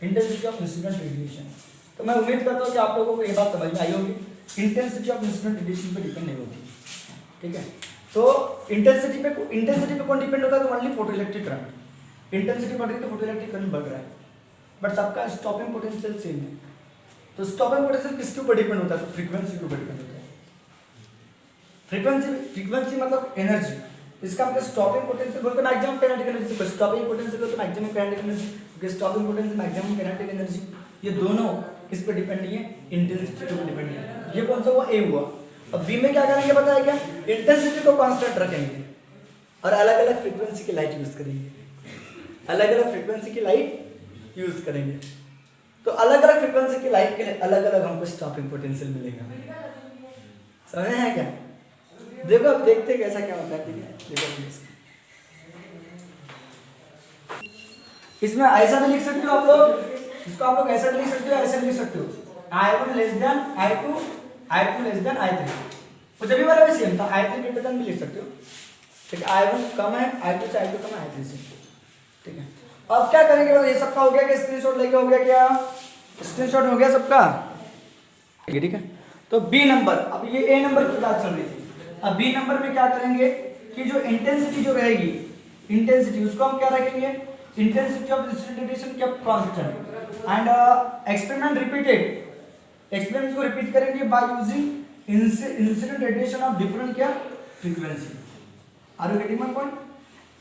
इंटेंसिटी ऑफ इंसिडेंट रेडिएशन। तो मैं उम्मीद करता हूँ कि आप लोगों को ये बात समझ में आई होगी, इंटेंसिटी ऑफ इंसिडेंट रेडिएशन पे डिपेंड नहीं होती, ठीक है। तो इंटेंसिटी पे कौन डिपेंड होता है, तो only photo electric current, intensity बढ़ रही है तो फोटो इलेक्ट्रिक करंट बढ़ रहा है, बट सबका स्टॉपिंग पोटेंशियल सेम है। तो स्टॉपिंग पोटेंशियल किसके ऊपर डिपेंड होता है, तो फ्रीक्वेंसी के ऊपर डिपेंड होता है। फ्रीक्वेंसी मतलब एनर्जी, इसका मतलब स्टॉपिंग पोटेंशियल बोलते हैं मैक्सिमम काइनेटिक एनर्जी, तो स्टॉपिंग पोटेंशियल बोलते हैं मैक्सिमम काइनेटिक एनर्जी, क्योंकि stopping potential maximum kinetic energy, ये दोनों किस पे डिपेंड नहीं है, इंटेंसिटी पे डिपेंड नहीं है। ये कौन सा हुआ, ए हुआ। अब बी में क्या करेंगे बताया क्या, इंटेंसिटी को कांस्टेंट रखेंगे और अलग अलग फ्रीक्वेंसी की लाइट यूज करेंगे, अलग अलग फ्रीक्वेंसी की लाइट यूज करेंगे। तो अलग अलग फ्रीक्वेंसी की लाइट के लिए अलग अलग हमको स्टॉपिंग पोटेंशियल मिलेगा, समझ में है क्या। देखो अब देखते हैं कैसा क्या होता है, ठीक है। देखो इसमें ऐसा भी लिख सकते हो आप लोग, इसको आप लोग ऐसा भी लिख सकते हो, ऐसा भी लिख सकते हो, I1 less than I2, I2 less than I3, तो जब भी वाला भी सेम था, I3 ग्रेटर देन भी लिख सकते हो, ठीक है। I1 कम है I2 से, I2 कम है I3 से, ठीक है। अब क्या करेंगे, मतलब ये सबका हो गया, क्या स्क्रीनशॉट लेके हो गया, क्या स्क्रीनशॉट हो गया सबका, ठीक है। तो बी नंबर, अब ये ए नंबर की बात चल रही थी, अब बी नंबर में क्या करेंगे कि जो इंटेंसिटी जो रहेगी, इंटेंसिटी उसको हम क्या रखेंगे, intensity of incident radiation kept constant and experiment repeated, experiment को रिपीट करेंगे by using incident radiation of different क्या frequency, are you getting my point,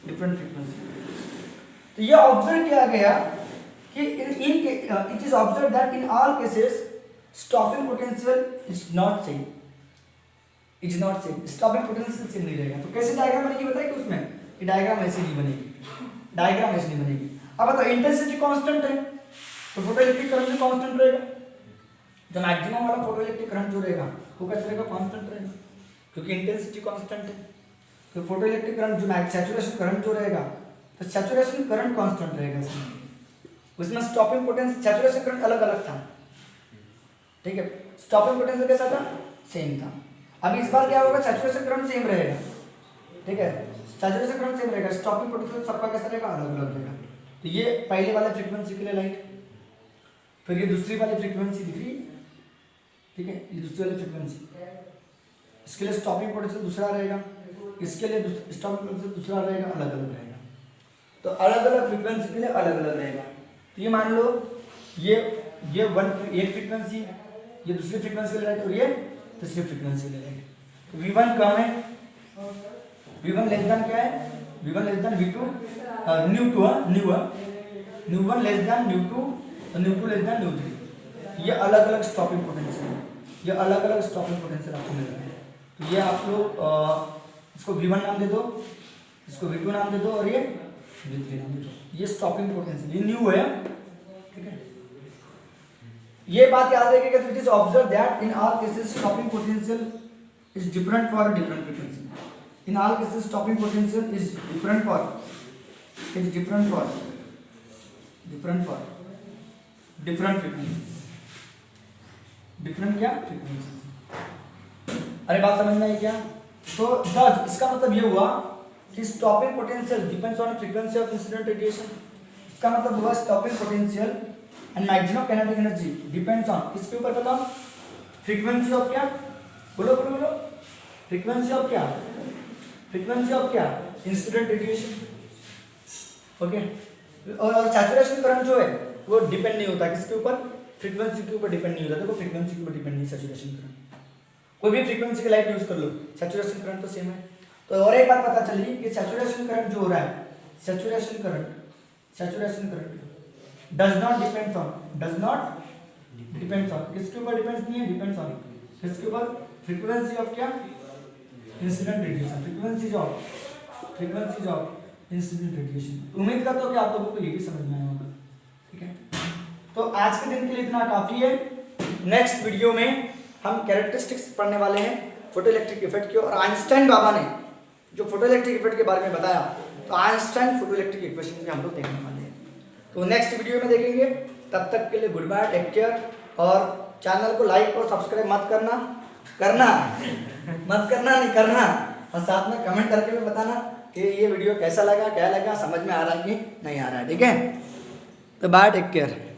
different frequency. तो ये ऑब्जर्व किया गया कि it is observe that in all cases stopping potential is not same, is not same, stopping potential same नहीं रहेगा। तो कैसे डायग्राम बनेगी बताइए कि उसमें ये डायग्राम ऐसे नहीं बनेगी, डायग्राम ऐसे नहीं बनेगी। अब बताओ इंटेंसिटी कांस्टेंट है तो फोटोइलेक्ट्रिक करंट भी कांस्टेंट रहेगा, जो मैक्सिमम वाला फोटोइलेक्ट्रिक करंट जो रहेगा वो कैसे रहेगा, कांस्टेंट रहेगा, क्योंकि इंटेंसिटी कांस्टेंट है। तो फोटोइलेक्ट्रिक करंट जो सैचुरेशन करंट जो रहेगा तो सैचुरेशन करंट कांस्टेंट रहेगा उसमें स्टॉपिंग पोटेंशियल सैचुरेशन करंट अलग अलग था, ठीक है, स्टॉपिंग पोटेंशियल कैसा था, सेम था। अब इस बार क्या होगा, सैचुरेशन करंट सेम रहेगा, ठीक है, सैचुरेशन करंट सेम रहेगा, स्टॉपिंग पोटेंशियल सबका कैसा रहेगा, अलग अलग रहेगा। तो ये पहले वाले फ्रीक्वेंसी के लिए लाइट, फिर ये दूसरी वाली फ्रीक्वेंसी दिख रही है, ठीक है, ये दूसरी वाली फ्रीक्वेंसी, इसके लिए स्टॉपिंग पोटेंशियल दूसरा रहेगा, इसके लिए स्टॉपिंग पोटेंशियल दूसरा रहेगा, अलग अलग रहेगा। तो अलग अलग फ्रीक्वेंसी के लिए अलग अलग रहेगा। तो ये मान लो ये एक फ्रीक्वेंसी, ये दूसरी फ्रीक्वेंसी के लिए लाइट और ये तीसरी फ्रीक्वेंसी के लिए लाइट। तो V1 कम है, V1 लेस देन क्या है, V1 less than V2, nu one less than nu two और न्यू2 लेस देन न्यू3। ये अलग अलग स्टॉपिंग पोटेंशियल है, ये अलग अलग स्टॉपिंग पोटेंशियल आपको मिल रहा है। तो ये आप लोग इसको V1 नाम दे दो, इसको V2 नाम दे दो और ये V3 नाम दे दो। ये स्टॉपिंग पोटेंशियल, ये न्यू है, ठीक है। ये बात याद रखिएगा, it is observe that in all cases stopping potential is different for different frequency. In all cases stopping potential is different for different frequency, different क्या फ्रीक्वेंसी। अरे बात समझ में आई क्या? तो दस इसका मतलब ये हुआ कि stopping potential depends on frequency of incident radiation. इसका मतलब हुआ stopping potential and maximum kinetic energy depends on, किसके ऊपर बताओ, फ्रीक्वेंसी ऑफ क्या, बोलो बोलो बोलो, फ्रीक्वेंसी ऑफ क्या, फ्रीक्वेंसी ऑफ क्या, इंसिडेंट रेडिएशन, ओके। और सैचुरेशन करंट जो है वो डिपेंड नहीं होता किसके ऊपर, फ्रीक्वेंसी के ऊपर डिपेंड नहीं होता। देखो फ्रीक्वेंसी के ऊपर डिपेंड नहीं, सैचुरेशन करंट कोई भी फ्रीक्वेंसी की लाइट यूज कर लो, सैचुरेशन करंट तो सेम है। तो और एक बात पता चली कि सैचुरेशन करंट जो हो रहा है, saturation current does not depends on किसके ऊपर डिपेंड्स नहीं है, डिपेंड्स ऑन किसके ऊपर, फ्रीक्वेंसी ऑफ क्या, incident radiation, frequency of incident radiation. उम्मीद करता हूं कि आप लोगों को ये भी समझ में आया होगा, ठीक है। तो आज के दिन के लिए इतना काफी है। नेक्स्ट वीडियो में हम कैरेक्टरिस्टिक्स पढ़ने वाले हैं फोटोइलेक्ट्रिक इफेक्ट की, और आइंस्टाइन बाबा ने जो फोटोइलेक्ट्रिक इफेक्ट के बारे में बताया, तो आइंस्टाइन फोटोइलेक्ट्रिक इक्वेशन भी हम लोग देखने वाले हैं। तो नेक्स्ट वीडियो में देखेंगे, तब तक के लिए गुड बाय, टेक केयर। और चैनल को लाइक और सब्सक्राइब मत करना, और साथ में कमेंट करके भी बताना कि ये वीडियो कैसा लगा, क्या लगा, समझ में आ रहा है कि नहीं आ रहा है, ठीक है। तो बाय, टेक केयर।